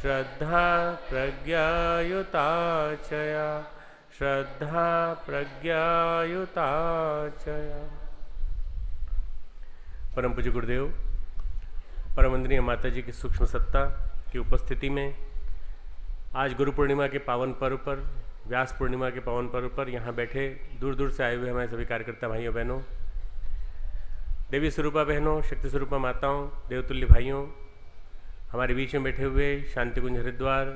श्रद्धा प्रज्ञायुताचया, श्रद्धा प्रज्ञायुताचया। परम पूज्य गुरुदेव, परम वंदनीय माता जी की सूक्ष्म सत्ता की उपस्थिति में आज गुरु पूर्णिमा के पावन पर्व पर व्यास पूर्णिमा के पावन पर्व पर यहाँ बैठे दूर दूर से आए हुए हमारे सभी कार्यकर्ता भाइयों बहनों, देवी स्वरूपा बहनों, शक्ति स्वरूपा माताओं, देवतुल्य भाइयों, हमारे बीच में बैठे हुए शांति कुंज हरिद्वार,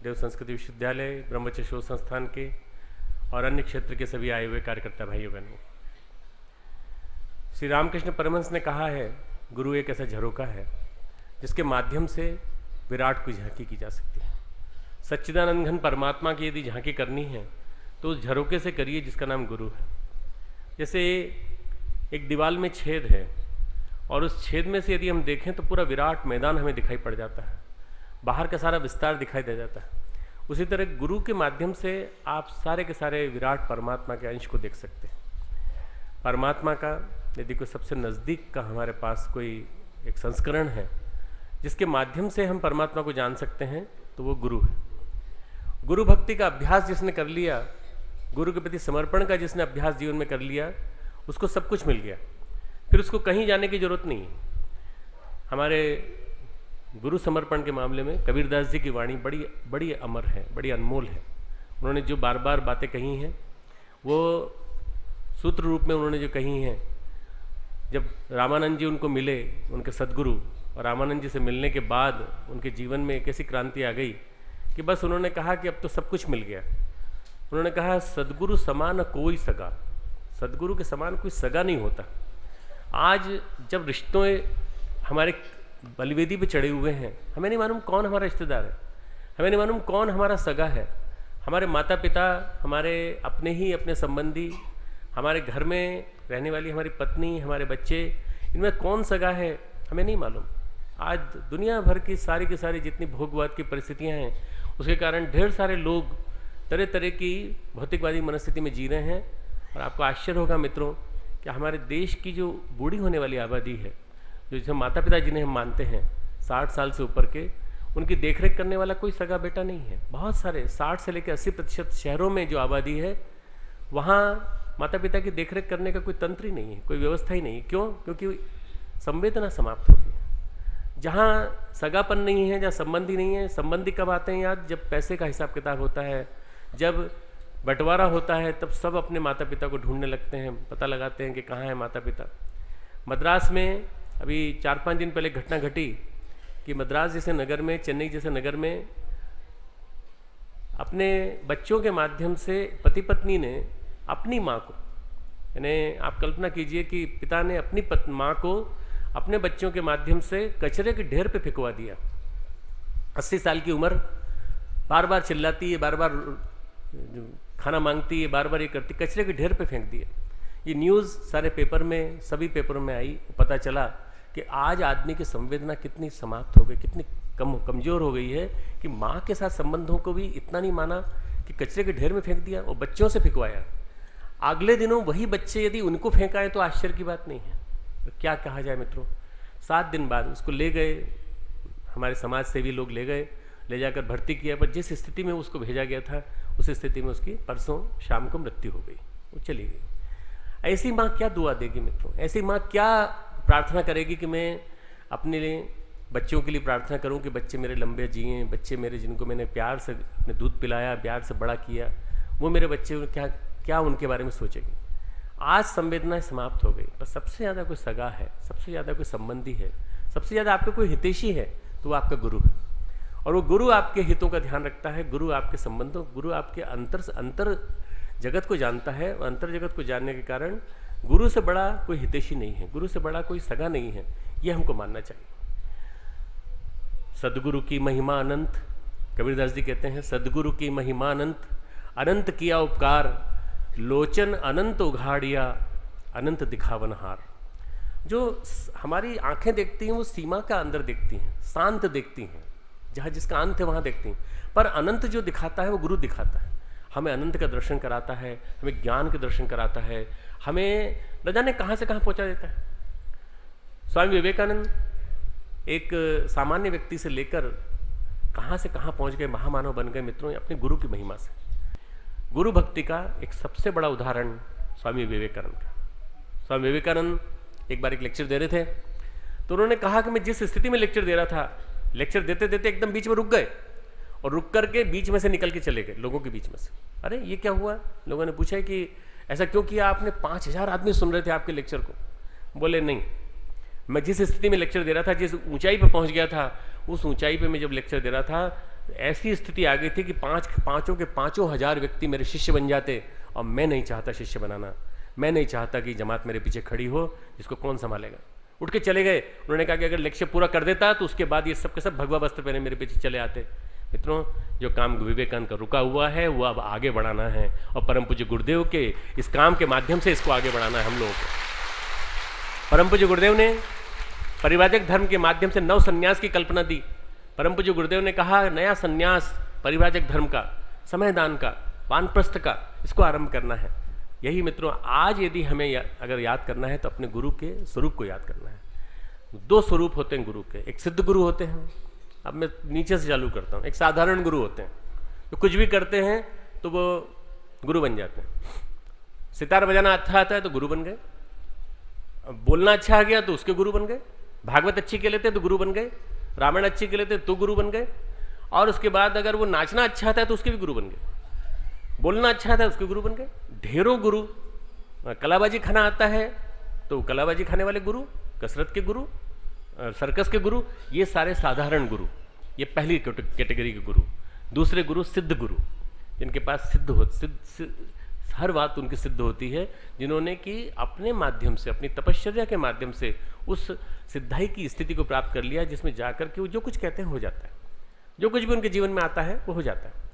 देव संस्कृति विश्वविद्यालय, ब्रह्मचर्य शोध संस्थान के और अन्य क्षेत्र के सभी आए हुए कार्यकर्ता भाइयों बहनों। श्री रामकृष्ण परमहंस ने कहा है, गुरु एक ऐसा झरोका है जिसके माध्यम से विराट की झांकी की जा सकती है। सच्चिदानंद घन परमात्मा की यदि झांकी करनी है तो उस झरोके से करिए जिसका नाम गुरु है। जैसे एक दीवार में छेद है और उस छेद में से यदि हम देखें तो पूरा विराट मैदान हमें दिखाई पड़ जाता है, बाहर का सारा विस्तार दिखाई दे जाता है। उसी तरह गुरु के माध्यम से आप सारे के सारे विराट परमात्मा के अंश को देख सकते हैं। परमात्मा का यदि कोई सबसे नज़दीक का हमारे पास कोई एक संस्करण है जिसके माध्यम से हम परमात्मा को जान सकते हैं तो वो गुरु है। गुरु भक्ति का अभ्यास जिसने कर लिया, गुरु के प्रति समर्पण का जिसने अभ्यास जीवन में कर लिया, उसको सब कुछ मिल गया, फिर उसको कहीं जाने की जरूरत नहीं है। हमारे गुरु समर्पण के मामले में कबीरदास जी की वाणी बड़ी बड़ी अमर है, बड़ी अनमोल है। उन्होंने जो बार बार बातें कही हैं वो सूत्र रूप में उन्होंने जो कही हैं, जब रामानंद जी उनको मिले, उनके सदगुरु, और रामानंद जी से मिलने के बाद उनके जीवन में एक ऐसी क्रांति आ गई कि बस उन्होंने कहा कि अब तो सब कुछ मिल गया। उन्होंने कहा सदगुरु समान कोई सगा, सदगुरु के समान कोई सगा नहीं होता। आज जब रिश्तों हमारे बलिवेदी पे चढ़े हुए हैं, हमें नहीं मालूम कौन हमारा रिश्तेदार है, हमें नहीं मालूम कौन हमारा सगा है। हमारे माता पिता, हमारे अपने ही अपने संबंधी, हमारे घर में रहने वाली हमारी पत्नी, हमारे बच्चे, इनमें कौन सगा है हमें नहीं मालूम। आज दुनिया भर की सारी जितनी भोगवाद की परिस्थितियां हैं, उसके कारण ढेर सारे लोग तरह तरह की भौतिकवादी मनस्थिति में जी रहे हैं। और आपको आश्चर्य होगा मित्रों कि हमारे देश की जो बूढ़ी होने वाली आबादी है, जो जैसे माता पिता जिन्हें हम मानते हैं 60 साल से ऊपर के, उनकी देखरेख करने वाला कोई सगा बेटा नहीं है। बहुत सारे 60 से लेकर 80% शहरों में जो आबादी है, वहाँ माता पिता की देखरेख करने का कोई तंत्र ही नहीं है, कोई व्यवस्था ही नहीं है। क्यों? क्योंकि संवेदना समाप्त हो गई। जहाँ सगापन नहीं है, जहाँ संबंधी नहीं है, संबंधी कब आते हैं याद? जब पैसे का हिसाब किताब होता है, जब बंटवारा होता है, तब सब अपने माता पिता को ढूंढने लगते हैं, पता लगाते हैं कि कहाँ है माता पिता। मद्रास में अभी 4-5 दिन पहले घटना घटी कि मद्रास जैसे नगर में, चेन्नई जैसे नगर में अपने बच्चों के माध्यम से पति पत्नी ने अपनी माँ को, यानी आप कल्पना कीजिए कि पिता ने अपनी माँ को अपने बच्चों के माध्यम से कचरे के ढेर पे फेंकवा दिया। 80 साल की उम्र, बार बार चिल्लाती है, बार बार खाना मांगती है, बार बार ये करती, कचरे के ढेर पे फेंक दिया। ये न्यूज़ सारे पेपर में, सभी पेपरों में आई। पता चला कि आज आदमी की संवेदना कितनी समाप्त हो गई, कितनी कमज़ोर हो गई है कि माँ के साथ संबंधों को भी इतना नहीं माना कि कचरे के ढेर में फेंक दिया और बच्चों से फेंकवाया। अगले दिनों वही बच्चे यदि उनको फेंकाएं तो आश्चर्य की बात नहीं है। तो क्या कहा जाए मित्रों, 7 दिन बाद उसको ले गए, हमारे समाज से भी लोग ले गए, ले जाकर भर्ती किया, पर जिस स्थिति में उसको भेजा गया था उस स्थिति में उसकी परसों शाम को मृत्यु हो गई, वो चली गई। ऐसी माँ क्या दुआ देगी मित्रों? ऐसी माँ क्या प्रार्थना करेगी कि मैं अपने लिए बच्चों के लिए प्रार्थना करूं कि बच्चे मेरे लंबे जिएं, बच्चे मेरे जिनको मैंने प्यार से अपने दूध पिलाया, प्यार से बड़ा किया, वो मेरे बच्चे क्या उनके बारे में सोचेगी। आज संवेदनाएं समाप्त हो गई। पर सबसे ज़्यादा कोई सगा है, सबसे ज़्यादा कोई संबंधी है, सबसे ज़्यादा आपका कोई हितैषी है तो वो आपका गुरु है। और वो गुरु आपके हितों का ध्यान रखता है, गुरु आपके संबंधों, गुरु आपके अंतर जगत को जानता है। और अंतर जगत को जानने के कारण गुरु से बड़ा कोई हितैषी नहीं है, गुरु से बड़ा कोई सगा नहीं है, ये हमको मानना चाहिए। सदगुरु की महिमा अनंत, कबीरदास जी कहते हैं सदगुरु की महिमा अनंत, अनंत किया उपकार, लोचन अनंत उघाड़िया, अनंत दिखावनहार। जो हमारी आंखें देखती हैं वो सीमा का अंदर देखती हैं, शांत देखती हैं, जहाँ जिसका अंत है वहाँ देखती हैं। पर अनंत जो दिखाता है वो गुरु दिखाता है, हमें अनंत का दर्शन कराता है, हमें ज्ञान के दर्शन कराता है, हमें न जाने कहाँ से कहाँ पहुँचा देता है। स्वामी विवेकानंद एक सामान्य व्यक्ति से लेकर कहाँ से कहाँ पहुँच गए, महामानव बन गए मित्रों, अपने गुरु की महिमा से। गुरु भक्ति का एक सबसे बड़ा उदाहरण स्वामी विवेकानंद का। स्वामी विवेकानंद एक बार एक लेक्चर दे रहे थे, तो उन्होंने कहा कि मैं जिस स्थिति में लेक्चर दे रहा था, लेक्चर देते देते एकदम बीच में रुक गए और रुक करके बीच में से निकल के चले गए, लोगों के बीच में से। अरे ये क्या हुआ? लोगों ने पूछा कि ऐसा क्यों किया आपने? 5000 आदमी सुन रहे थे आपके लेक्चर को। बोले नहीं, मैं जिस स्थिति में लेक्चर दे रहा था, जिस ऊंचाई पर पहुंच गया था, उस ऊंचाई पे मैं जब लेक्चर दे रहा था, ऐसी स्थिति आ गई थी कि पाँचों के 5000 व्यक्ति मेरे शिष्य बन जाते, और मैं नहीं चाहता शिष्य बनाना। मैं नहीं चाहता कि जमात मेरे पीछे खड़ी हो, जिसको कौन संभालेगा। उठ के चले गए। उन्होंने कहा कि अगर लेक्चर पूरा कर देता तो उसके बाद ये सब के सब भगवा वस्त्र पहने मेरे पीछे चले आते। मित्रों, जो काम विवेकानंद का रुका हुआ है वो अब आगे बढ़ाना है, और परम पूज्य गुरुदेव के इस काम के माध्यम से इसको आगे बढ़ाना है हम लोगों को। परम पूज्य गुरुदेव ने परिव्राजक धर्म के माध्यम से नव संन्यास की कल्पना दी। परम पूज्य गुरुदेव ने कहा नया संन्यास परिव्राजक धर्म का, समयदान का, वानप्रस्थ का, इसको आरंभ करना है। यही मित्रों, आज यदि हमें अगर याद करना है तो अपने गुरु के स्वरूप को याद करना है। 2 स्वरूप होते हैं गुरु के, एक सिद्ध गुरु होते हैं, अब मैं नीचे से चालू करता हूँ, एक साधारण गुरु होते हैं तो कुछ भी करते हैं तो वो गुरु बन जाते हैं। सितार बजाना अच्छा आता है तो गुरु बन गए, बोलना अच्छा आ गया तो उसके गुरु बन गए, भागवत अच्छी के लेते तो गुरु बन गए, रामायण अच्छी के लेते तो गुरु बन गए, और उसके बाद अगर वो नाचना अच्छा आता है तो उसके भी गुरु बन गए, बोलना अच्छा आता है उसके गुरु बन गए। ढेरों गुरु, कलाबाजी खाना आता है तो कलाबाजी खाने वाले गुरु, कसरत के गुरु, सर्कस के गुरु, ये सारे साधारण गुरु, ये पहली कैटेगरी के गुरु। दूसरे गुरु सिद्ध गुरु, जिनके पास हर बात उनकी सिद्ध होती है, जिन्होंने कि अपने माध्यम से, अपनी तपश्चर्या के माध्यम से उस सिद्धाई की स्थिति को प्राप्त कर लिया, जिसमें जाकर के वो जो कुछ कहते हैं हो जाता है, जो कुछ भी उनके जीवन में आता है वो हो जाता है।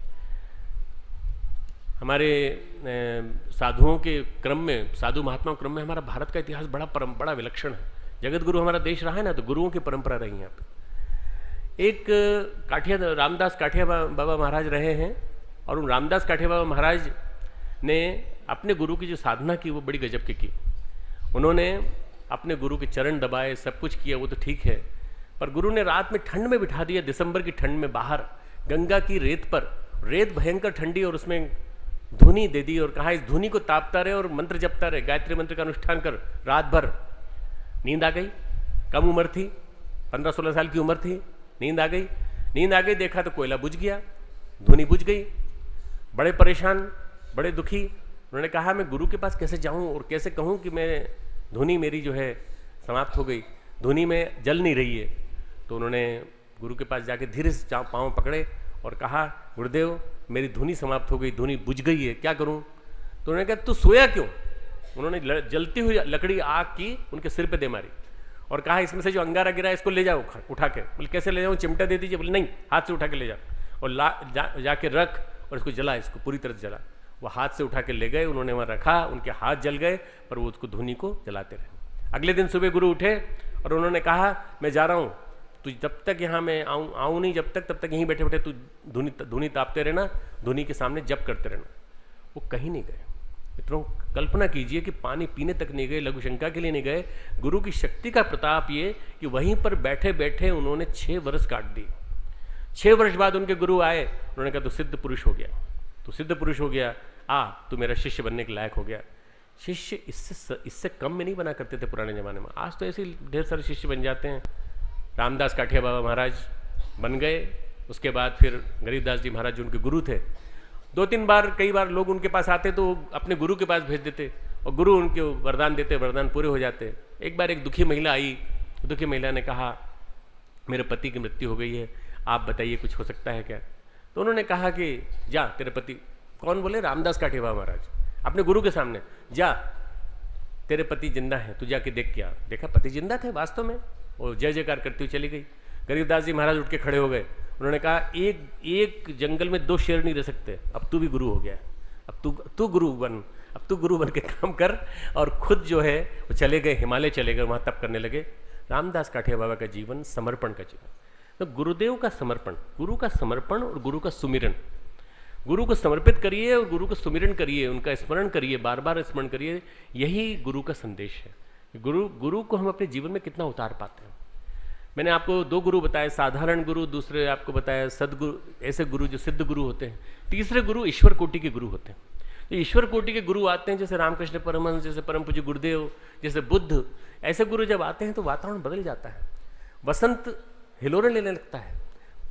हमारे साधुओं के क्रम में, साधु महात्माओं के क्रम में हमारा भारत का इतिहास बड़ा विलक्षण है। जगत गुरु हमारा देश रहा है ना, तो गुरुओं की परंपरा रही है यहाँ पे। एक रामदास काठिया बाबा महाराज रहे हैं, और उन रामदास काठिया बाबा महाराज ने अपने गुरु की जो साधना की वो बड़ी गजब की। उन्होंने अपने गुरु के चरण दबाए, सब कुछ किया, वो तो ठीक है, पर गुरु ने रात में ठंड में बिठा दिया, दिसंबर की ठंड में बाहर गंगा की रेत पर, रेत भयंकर ठंडी, और उसमें धुनी दे दी और कहा इस धुनी को तापता रहे और मंत्र जपता रहे, गायत्री मंत्र का अनुष्ठान कर रात भर। नींद आ गई, कम उम्र थी, 15-16 साल की उम्र थी, नींद आ गई, देखा तो कोयला बुझ गया, धुनी बुझ गई, बड़े परेशान, बड़े दुखी। उन्होंने कहा मैं गुरु के पास कैसे जाऊं और कैसे कहूं कि मैं धुनी मेरी जो है समाप्त हो गई, धुनी में जल नहीं रही है। तो उन्होंने गुरु के पास जाके धीरे से पाँव पकड़े और कहा गुरुदेव मेरी धुनी समाप्त हो गई, धुनी बुझ गई है, क्या करूं? तो उन्होंने कहा तू सोया क्यों? उन्होंने जलती हुई लकड़ी आग की उनके सिर पे दे मारी और कहा इसमें से जो अंगारा गिरा है इसको ले जाओ उठा के। बोले कैसे ले जाऊँ? चिमटा दे दीजिए। बोले नहीं, हाथ से उठा के ले जाओ और जाके रख और इसको जला, इसको पूरी तरह से जला। वो हाथ से उठा के ले गए, उन्होंने वहाँ रखा, उनके हाथ जल गए, पर वो उसको धुनी को जलाते रहे। अगले दिन सुबह गुरु उठे और उन्होंने कहा मैं जा रहा हूँ, तू जब तक यहाँ मैं आऊँ नहीं जब तक, तब तक यहीं बैठे बैठे तू धुनी तापते रहना, धुनी के सामने जप करते रहना। वो कहीं नहीं गए। मित्रों कल्पना कीजिए कि पानी पीने तक नहीं गए, लघु शंका के लिए नहीं गए। गुरु की शक्ति का प्रताप ये कि वहीं पर बैठे बैठे उन्होंने 6 वर्ष काट दिए। 6 वर्ष बाद उनके गुरु आए, उन्होंने कहा तू सिद्ध पुरुष हो गया, तू सिद्ध पुरुष हो गया, तू मेरा शिष्य बनने के लायक हो गया। शिष्य इससे कम में नहीं बना करते थे पुराने ज़माने में, आज तो ऐसे ढेर सारे शिष्य बन जाते हैं। रामदास काठिया बाबा महाराज बन गए, उसके बाद फिर गरीबदास जी महाराज जो उनके गुरु थे, 2-3 बार कई बार लोग उनके पास आते तो अपने गुरु के पास भेज देते और गुरु उनके वरदान देते, वरदान पूरे हो जाते। एक बार एक दुखी महिला आई, दुखी महिला ने कहा मेरे पति की मृत्यु हो गई है, आप बताइए कुछ हो सकता है क्या? तो उन्होंने कहा कि जा तेरे पति, कौन बोले? रामदास काठिया बाबा महाराज अपने गुरु के सामने, जा तेरे पति जिंदा है, तू जाके देख क्या। देखा पति जिंदा थे वास्तव में, वो जय जयकार करती हुई चली गई। गरीबदास जी महाराज उठ के खड़े हो गए, उन्होंने कहा एक जंगल में 2 शेर नहीं रह सकते, अब तू भी गुरु हो गया, अब तू गुरु बन, अब तू गुरु बन के काम कर। और खुद जो है वो चले गए, हिमालय चले गए, वहाँ तप करने लगे। रामदास काठिया बाबा का जीवन समर्पण का जीवन, तो गुरुदेव का समर्पण, गुरु का समर्पण और गुरु का सुमिरन। गुरु को समर्पित करिए और गुरु को सुमिरन करिए, उनका स्मरण करिए, बार बार स्मरण करिए, यही गुरु का संदेश है। गुरु को हम अपने जीवन में कितना उतार पाते हैं। मैंने आपको 2 गुरु बताए, साधारण गुरु, दूसरे आपको बताया सदगुरु, ऐसे गुरु जो सिद्ध गुरु होते हैं। तीसरे गुरु ईश्वर कोटि के गुरु होते हैं। तो ईश्वर कोटि के गुरु आते हैं, जैसे रामकृष्ण परमहंस, जैसे परम पूज्य गुरुदेव, जैसे बुद्ध, ऐसे गुरु जब आते हैं तो वातावरण बदल जाता है। वसंत हिलोरे लेने लगता है,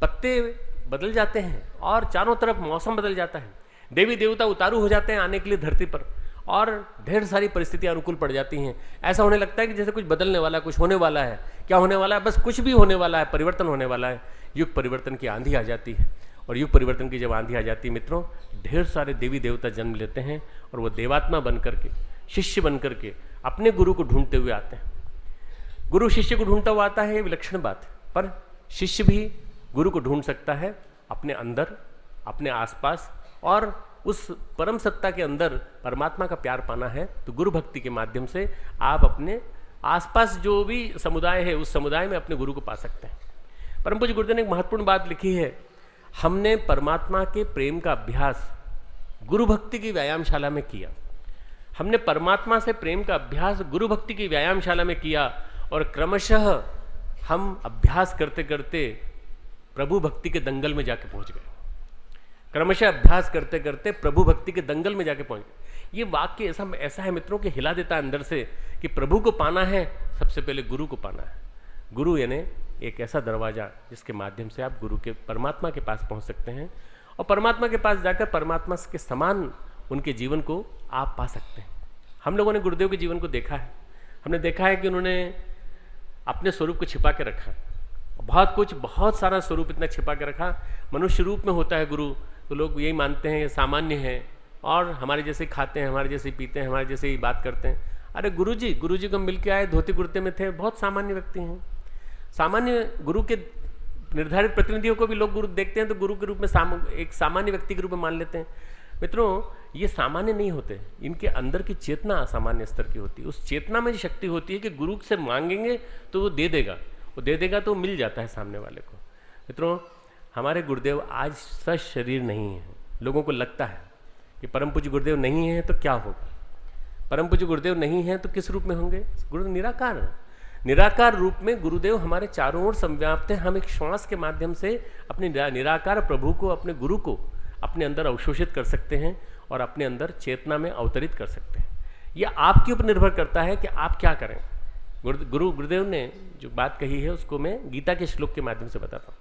पत्ते बदल जाते हैं और चारों तरफ मौसम बदल जाता है, देवी देवता उतारू हो जाते हैं आने के लिए धरती पर, और ढेर सारी परिस्थितियां अनुकूल पड़ जाती हैं। ऐसा होने लगता है कि जैसे कुछ बदलने वाला है, कुछ होने वाला है। क्या होने वाला है? बस कुछ भी होने वाला है, परिवर्तन होने वाला है। युग परिवर्तन की आंधी आ जाती है, और युग परिवर्तन की जब आंधी आ जाती है मित्रों, ढेर सारे देवी देवता जन्म लेते हैं, और वो देवात्मा बन करके, शिष्य बन करके अपने गुरु को ढूंढते हुए आते हैं। गुरु शिष्य को ढूंढता हुआ आता है, ये विलक्षण बात है, पर शिष्य भी गुरु को ढूंढ सकता है अपने अंदर, अपने आसपास, और उस परम सत्ता के अंदर परमात्मा का प्यार पाना है तो गुरु भक्ति के माध्यम से आप अपने आसपास जो भी समुदाय है उस समुदाय में अपने गुरु को पा सकते हैं। परम पूज्य गुरुदेव ने एक महत्वपूर्ण बात लिखी है, हमने परमात्मा के प्रेम का अभ्यास गुरु भक्ति की व्यायामशाला में किया। हमने परमात्मा से प्रेम का अभ्यास गुरु भक्ति की व्यायामशाला में किया, और क्रमशः हम अभ्यास करते करते प्रभु भक्ति के दंगल में जाके पहुंच गए। क्रमशः अभ्यास करते करते प्रभु भक्ति के दंगल में जाके पहुंच गए। ये वाक्य ऐसा है मित्रों कि हिला देता है अंदर से कि प्रभु को पाना है, सबसे पहले गुरु को पाना है। गुरु यानी एक ऐसा दरवाजा जिसके माध्यम से आप गुरु के परमात्मा के पास पहुंच सकते हैं, और परमात्मा के पास जाकर परमात्मा के समान उनके जीवन को आप पा सकते हैं। हम लोगों ने गुरुदेव के जीवन को देखा है, हमने देखा है कि उन्होंने अपने स्वरूप को छिपा के रखा, बहुत सारा स्वरूप इतना छिपा के रखा। मनुष्य रूप में होता है गुरु, तो लोग यही मानते हैं सामान्य है, और हमारे जैसे खाते हैं, हमारे जैसे पीते हैं, हमारे जैसे ही बात करते हैं। अरे गुरुजी को मिल के आए, धोती कुर्ते में थे, बहुत सामान्य व्यक्ति हैं। सामान्य गुरु के निर्धारित प्रतिनिधियों को भी लोग गुरु देखते हैं तो गुरु के रूप में एक सामान्य व्यक्ति के रूप में मान लेते हैं। मित्रों, ये सामान्य नहीं होते, इनके अंदर की चेतना असामान्य स्तर की होती है। उस चेतना में जो शक्ति होती है कि गुरु से मांगेंगे तो वो दे देगा, वो दे देगा तो मिल जाता है सामने वाले को। मित्रों, हमारे गुरुदेव आज सशरीर नहीं है। लोगों को लगता है कि परम पूज्य गुरुदेव नहीं है तो क्या होगा, परम पूज्य गुरुदेव नहीं है तो किस रूप में होंगे। गुरु निराकार रूप में गुरुदेव हमारे चारों ओर संव्याप्त हैं। हम एक श्वास के माध्यम से अपने निराकार प्रभु को, अपने गुरु को अपने अंदर अवशोषित कर सकते हैं और अपने अंदर चेतना में अवतरित कर सकते हैं। यह आपके ऊपर निर्भर करता है कि आप क्या करें। गुरुदेव ने जो बात कही है उसको मैं गीता के श्लोक के माध्यम से बताता हूँ।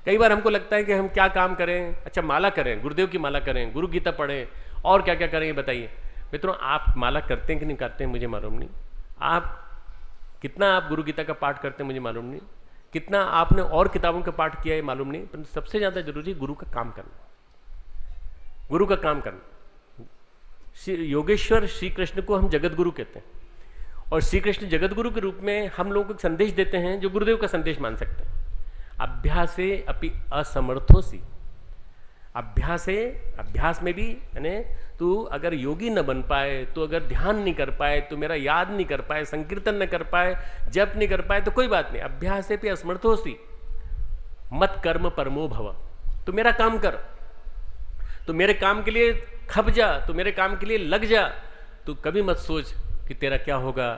कई बार हमको लगता है कि हम क्या काम करें, अच्छा माला करें, गुरुदेव की माला करें, गुरु गीता पढ़ें, और क्या क्या करें ये बताइए। मित्रों, आप माला करते हैं कि नहीं करते हैं मुझे मालूम नहीं, कितना गुरु गीता का पाठ करते हैं मुझे मालूम नहीं, कितना आपने और किताबों का पाठ किया है मालूम नहीं, पर सबसे ज़्यादा जरूरी गुरु का काम करना, गुरु का काम करना। योगेश्वर श्री कृष्ण को हम जगत गुरु कहते हैं, और श्री कृष्ण जगत गुरु के रूप में हम लोगों को एक संदेश देते हैं जो गुरुदेव का संदेश मान सकते हैं। अभ्यासे अपि असमर्थोसी। अभ्यास में भी यानी तू अगर योगी न बन पाए, तो अगर ध्यान नहीं कर पाए, तो मेरा याद नहीं कर पाए, संकीर्तन न कर पाए, जप नहीं कर पाए, तो कोई बात नहीं। अभ्यासे पे असमर्थोसी मत कर्म परमो भव। तो मेरा काम कर, तो मेरे काम के लिए खप जा, तो मेरे काम के लिए लग जा। तो कभी मत सोच कि तेरा क्या होगा,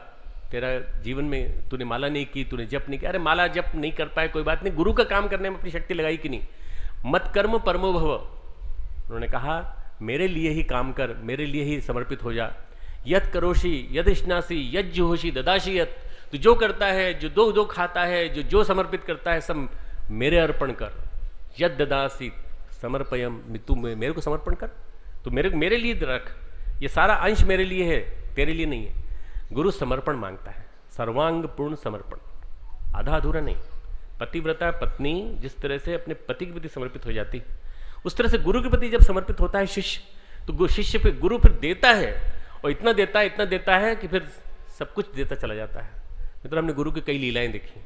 तेरा जीवन में तूने माला नहीं की, तूने जप नहीं किया। अरे माला जप नहीं कर पाए कोई बात नहीं, गुरु का काम करने में अपनी शक्ति लगाई कि नहीं। मत कर्म परमो भव। उन्होंने कहा मेरे लिए ही काम कर, मेरे लिए ही समर्पित हो जा। यत करोशी यद इश्नासी यद जुहोशी ददाशी यत। तू जो करता है, जो दो खाता है, जो समर्पित करता है, सब मेरे अर्पण कर। यद ददासी समर्पयम, तू मेरे को समर्पण कर, तो मेरे लिए रख। ये सारा अंश मेरे लिए है, तेरे लिए नहीं है। गुरु समर्पण मांगता है, सर्वांग पूर्ण समर्पण, आधा अधूरा नहीं। पतिव्रता पत्नी जिस तरह से अपने पति के प्रति समर्पित हो जाती, उस तरह से गुरु के प्रति जब समर्पित होता है शिष्य, तो शिष्य फिर गुरु फिर देता है, और इतना देता है कि फिर सब कुछ देता चला जाता है। मतलब हमने गुरु की कई लीलाएं देखी।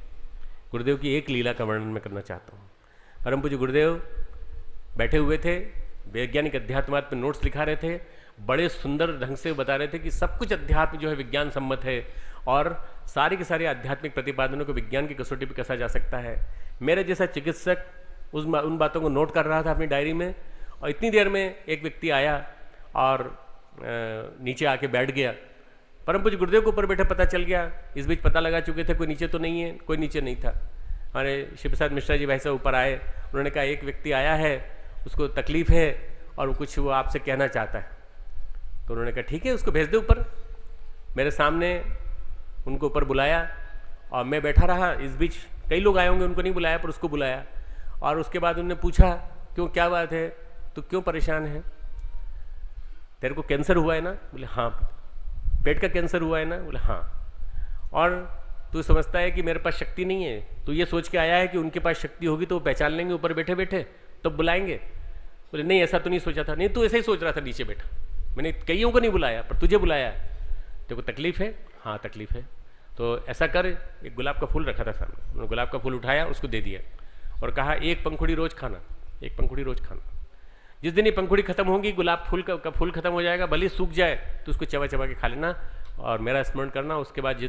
गुरुदेव की एक लीला का वर्णन मैं करना चाहता हूँ। परम पूज्य गुरुदेव बैठे हुए थे, वैज्ञानिक अध्यात्मवाद पर नोट्स लिखा रहे थे, बड़े सुंदर ढंग से बता रहे थे कि सब कुछ अध्यात्म जो है विज्ञान सम्मत है, और सारे के सारे आध्यात्मिक प्रतिपादनों को विज्ञान की कसौटी पर कसा जा सकता है। मेरे जैसा चिकित्सक उन बातों को नोट कर रहा था अपनी डायरी में, और इतनी देर में एक व्यक्ति आया और नीचे आके बैठ गया। परम पूज्य गुरुदेव को ऊपर बैठे पता चल गया, इस बीच पता लगा चुके थे कोई नीचे तो नहीं है, कोई नीचे नहीं था। हमारे शिव प्रसाद मिश्रा जी भाई साहब ऊपर आए, उन्होंने कहा एक व्यक्ति आया है, उसको तकलीफ है और कुछ वो आपसे कहना चाहता है। तो उन्होंने कहा ठीक है, उसको भेज दे ऊपर। मेरे सामने उनको ऊपर बुलाया और मैं बैठा रहा। इस बीच कई लोग आए होंगे, उनको नहीं बुलाया पर उसको बुलाया, और उसके बाद उन्होंने पूछा क्यों, क्या बात है, तो क्यों परेशान है, तेरे को कैंसर हुआ है ना? बोले हाँ। पेट का कैंसर हुआ है ना? बोले हाँ। और तू समझता है कि मेरे पास शक्ति नहीं है, तो ये सोच के आया है कि उनके पास शक्ति होगी तो वो पहचान लेंगे ऊपर बैठे बैठे तो बुलाएंगे? बोले नहीं, ऐसा तो नहीं सोचा था। नहीं, तू ऐसे ही सोच रहा था नीचे बैठा, मैंने कईयों को नहीं बुलाया पर तुझे बुलाया। तेरे को तकलीफ है? हाँ तकलीफ है। तो ऐसा कर, एक गुलाब का फूल रखा था सामने, उन्होंने गुलाब का फूल उठाया, उसको दे दिया और कहा एक पंखुड़ी रोज खाना, एक पंखुड़ी रोज खाना। जिस दिन ये पंखुड़ी खत्म होगी, गुलाब फूल का फूल खत्म हो जाएगा, भले सूख जाए तो उसको चबा चबा के खा लेना और मेरा स्मरण करना, उसके बाद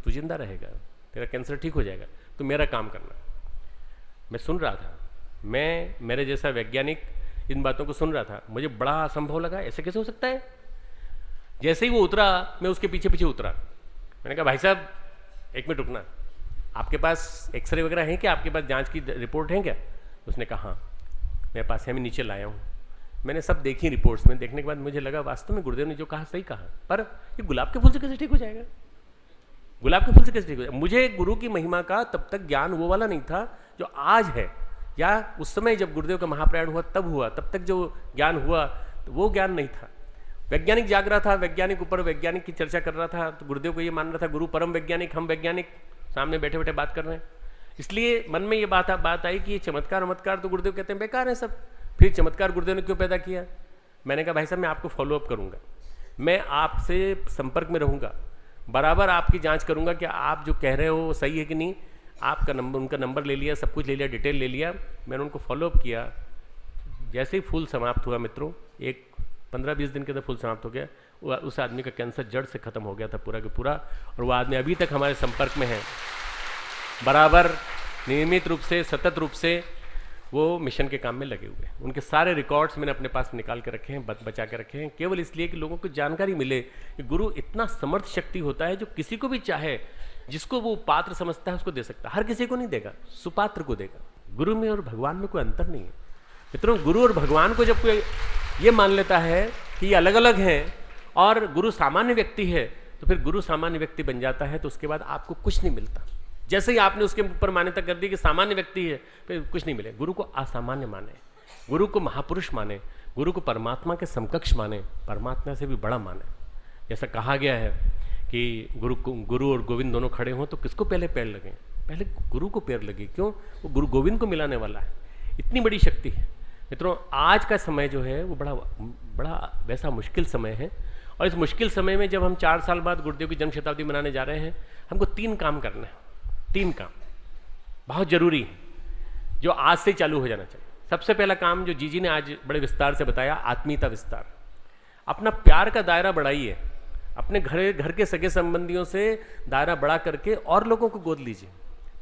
तू जिंदा रहेगा, तेरा कैंसर ठीक हो जाएगा, तो मेरा काम करना। मैं सुन रहा था, मेरे जैसा वैज्ञानिक इन बातों को सुन रहा था, मुझे बड़ा असंभव लगा, ऐसे कैसे हो सकता है। जैसे ही वो उतरा, मैं उसके पीछे पीछे उतरा। मैंने कहा भाई साहब एक मिनट रुकना, आपके पास एक्सरे वगैरह हैं क्या, आपके पास जांच की रिपोर्ट है क्या? उसने कहा हाँ मेरे पास है, मैं नीचे लाया हूँ। मैंने सब देखी रिपोर्ट्स में, देखने के बाद मुझे लगा वास्तव में गुरुदेव ने जो कहा सही कहा, पर ये गुलाब के फूल से कैसे ठीक हो जाएगा, गुलाब के फूल से कैसे ठीक हो जाएगा। मुझे गुरु की महिमा का तब तक ज्ञान वो वाला नहीं था जो आज है, या उस समय जब गुरुदेव का महाप्रयाण हुआ तब हुआ, तब तक जो ज्ञान हुआ तो वो ज्ञान नहीं था। वैज्ञानिक जाग रहा था, वैज्ञानिक ऊपर वैज्ञानिक की चर्चा कर रहा था, तो गुरुदेव को ये मान रहा था गुरु परम वैज्ञानिक, हम वैज्ञानिक सामने बैठे बैठे बात कर रहे हैं। इसलिए मन में ये बात आई कि ये चमत्कार तो गुरुदेव कहते हैं बेकार है सब, फिर चमत्कार गुरुदेव ने क्यों पैदा किया। मैंने कहा भाई साहब मैं आपको फॉलोअप करूंगा, मैं आपसे संपर्क में रहूंगा, बराबर आपकी जांच करूंगा कि आप जो कह रहे हो वो सही है कि नहीं। आपका नंबर, उनका नंबर ले लिया, सब कुछ ले लिया, डिटेल ले लिया, मैंने उनको फॉलोअप किया। जैसे ही फूल समाप्त हुआ मित्रों, एक 15-20 दिन के अंदर फूल समाप्त हो गया, उस आदमी का कैंसर जड़ से खत्म हो गया था पूरा का पूरा, और वो आदमी अभी तक हमारे संपर्क में है, बराबर नियमित रूप से सतत रूप से वो मिशन के काम में लगे हुए हैं। उनके सारे रिकॉर्ड्स मैंने अपने पास निकाल के रखे हैं, बचा के रखे हैं, केवल इसलिए कि लोगों को जानकारी मिले कि गुरु इतना समर्थ शक्ति होता है जो किसी को भी चाहे, जिसको वो पात्र समझता है उसको दे सकता है, हर किसी को नहीं देगा, सुपात्र को देगा। गुरु में और भगवान में कोई अंतर नहीं है मित्रों। गुरु और भगवान को जब कोई ये मान लेता है कि ये अलग अलग हैं और गुरु सामान्य व्यक्ति है, तो फिर गुरु सामान्य व्यक्ति बन जाता है, तो उसके बाद आपको कुछ नहीं मिलता। जैसे ही आपने उसके ऊपर मान्यता कर दी कि सामान्य व्यक्ति है, फिर कुछ नहीं मिले। गुरु को असामान्य माने, गुरु को महापुरुष माने, गुरु को परमात्मा के समकक्ष माने, परमात्मा से भी बड़ा माने। जैसा कहा गया है कि गुरु और गोविंद दोनों खड़े हों तो किसको पहले पैर लगे? पहले गुरु को पैर लगे। क्यों? वो गुरु गोविंद को मिलाने वाला है, इतनी बड़ी शक्ति है मित्रों। आज का समय जो है वो बड़ा वैसा मुश्किल समय है, और इस मुश्किल समय में जब हम 4 साल बाद गुरुदेव की जन्म शताब्दी मनाने जा रहे हैं, हमको 3 काम करना है। 3 काम बहुत जरूरी है जो आज से चालू हो जाना चाहिए। सबसे पहला काम जो जीजी ने आज बड़े विस्तार से बताया, आत्मीयता विस्तार। अपना प्यार का दायरा बढ़ाइए, अपने घर के सगे संबंधियों से दायरा बढ़ा करके और लोगों को गोद लीजिए,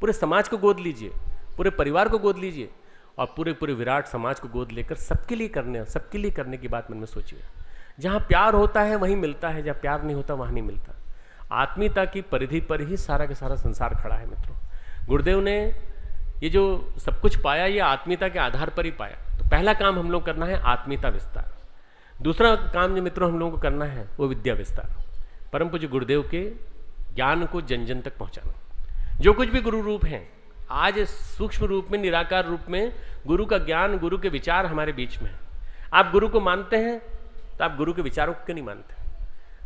पूरे समाज को गोद लीजिए, पूरे परिवार को गोद लीजिए, और पूरे विराट समाज को गोद लेकर सबके लिए करने की बात मन में सोचिए। जहाँ प्यार होता है वहीं मिलता है, जहाँ प्यार नहीं होता वहाँ नहीं मिलता। आत्मीयता की परिधि पर ही सारा का सारा संसार खड़ा है मित्रों। गुरुदेव ने ये जो सब कुछ पाया, ये आत्मीयता के आधार पर ही पाया। तो पहला काम हम लोग करना है आत्मीयता विस्तार। दूसरा काम जो मित्रों हम लोगों को करना है वो विद्या विस्तार। परम पूज्य गुरुदेव के ज्ञान को जन जन तक पहुंचाना। जो कुछ भी गुरु रूप हैं, आज सूक्ष्म रूप में, निराकार रूप में गुरु का ज्ञान, गुरु के विचार हमारे बीच में है। आप गुरु को मानते हैं तो आप गुरु के विचारों को क्यों नहीं मानते?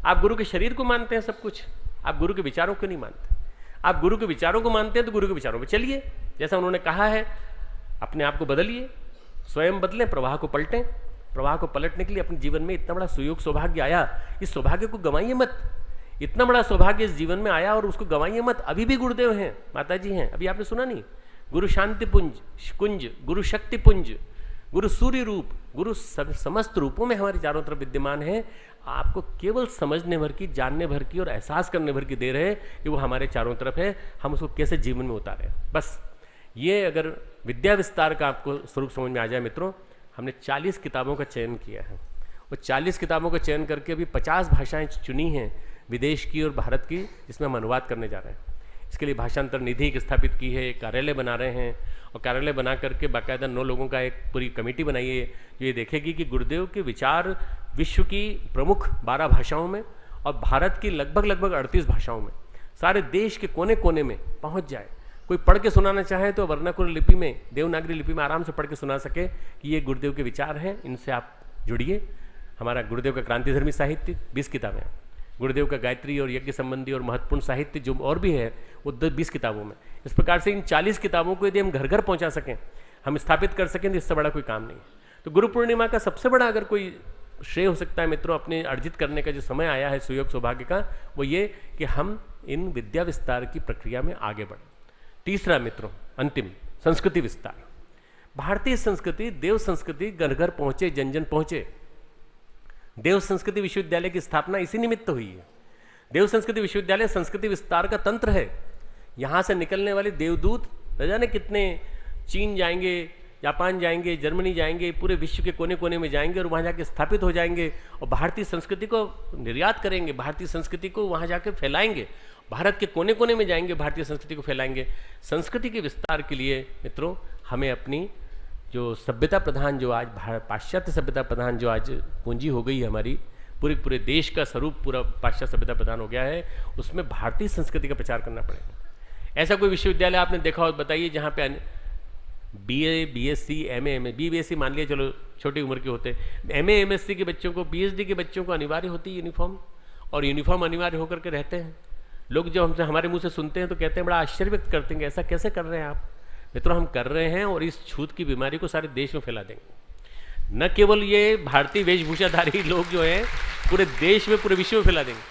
आप गुरु के शरीर को मानते हैं सब कुछ, आप गुरु के विचारों को नहीं मानते? आप गुरु के विचारों को मानते हैं तो गुरु के विचारों पे चलिए। जैसा उन्होंने कहा है, अपने आप को बदलिए, स्वयं बदलें, प्रवाह को पलटें। प्रवाह को पलटने के लिए अपने जीवन में इतना बड़ा सुयोग सौभाग्य आया, इस सौभाग्य को गंवाइए मत। इतना बड़ा सौभाग्य इस जीवन में आया और उसको गंवाइए मत। अभी भी गुरुदेव हैं, माता जी हैं, अभी आपने सुना नहीं? गुरु शांति कुंज, गुरु शक्ति पुंज, गुरु सूर्य रूप, गुरु समस्त रूपों में हमारे चारों तरफ विद्यमान है। आपको केवल समझने भर की, जानने भर की और एहसास करने भर की देर है कि वो हमारे चारों तरफ है, हम उसको कैसे जीवन में उतारें। बस ये अगर विद्या विस्तार का आपको स्वरूप समझ में आ जाए मित्रों, हमने 40 किताबों का चयन किया है। वो 40 किताबों का चयन करके अभी 50 भाषाएं चुनी हैं, विदेश की और भारत की, जिसमें हम अनुवाद करने जा रहे हैं। इसके लिए भाषांतर निधि एक स्थापित की है, एक कार्यालय बना रहे हैं, और कार्यालय बना करके बाकायदा 9 लोगों का एक पूरी कमेटी बनाई है जो ये देखेगी कि गुरुदेव के विचार विश्व की प्रमुख 12 भाषाओं में और भारत की लगभग 38 भाषाओं में, सारे देश के कोने कोने में पहुंच जाए, कोई पढ़ के सुनाना चाहे तो वर्नाकुलर लिपि में, देवनागरी लिपि में आराम से पढ़ के सुना सके कि ये गुरुदेव के विचार हैं, इनसे आप जुड़िए। हमारा गुरुदेव का क्रांतिधर्मी साहित्य 20 किताबें, गुरुदेव का गायत्री और यज्ञ संबंधी और महत्वपूर्ण साहित्य जो और भी है वो 20 किताबों में। इस प्रकार से इन 40 किताबों को यदि हम घर घर पहुंचा सकें, हम स्थापित कर सकें, तो इससे बड़ा कोई काम नहीं है। तो गुरु पूर्णिमा का सबसे बड़ा अगर कोई श्रेय हो सकता है मित्रों, अपने अर्जित करने का जो समय आया है सुयोग सौभाग्य का, वो ये कि हम इन विद्या विस्तार की प्रक्रिया में आगे बढ़ें। तीसरा मित्रों, अंतिम, संस्कृति विस्तार। भारतीय संस्कृति, देव संस्कृति घर घर पहुंचे, जन जन पहुंचे। देव संस्कृति विश्वविद्यालय की स्थापना इसी निमित्त हुई है। देव संस्कृति विश्वविद्यालय संस्कृति विस्तार का तंत्र है। यहाँ से निकलने वाले देवदूत न जाने कितने चीन जाएंगे, जापान जाएंगे, जर्मनी जाएंगे, पूरे विश्व के कोने कोने में जाएंगे और वहाँ जाके स्थापित हो जाएंगे और भारतीय संस्कृति को निर्यात करेंगे, भारतीय संस्कृति को वहाँ जाके फैलाएंगे, भारत के कोने कोने में जाएंगे, भारतीय संस्कृति को फैलाएंगे। संस्कृति के विस्तार के लिए मित्रों हमें अपनी जो सभ्यता प्रधान, जो आज पाश्चात्य सभ्यता प्रधान जो आज पूंजी हो गई है हमारी, पूरे देश का स्वरूप पूरा पाश्चात्य सभ्यता प्रधान हो गया है, उसमें भारतीय संस्कृति का प्रचार करना पड़ेगा। ऐसा कोई विश्वविद्यालय आपने देखा हो बताइए जहाँ पे BA, BSc, MA, BSc मान लिया चलो छोटी उम्र के होते, MA, MSc के बच्चों को, PhD के बच्चों को अनिवार्य होती है यूनिफॉर्म, और यूनिफॉर्म अनिवार्य होकर के रहते हैं। लोग जब हमसे हमारे मुंह से सुनते हैं तो कहते हैं, बड़ा आश्चर्य व्यक्त करते हैं, ऐसा कैसे कर रहे हैं आप? मित्रों हम कर रहे हैं और इस छूत की बीमारी को सारे देश में फैला देंगे। न केवल ये भारतीय वेशभूषाधारी लोग जो हैं पूरे देश में, पूरे विश्व में फैला देंगे।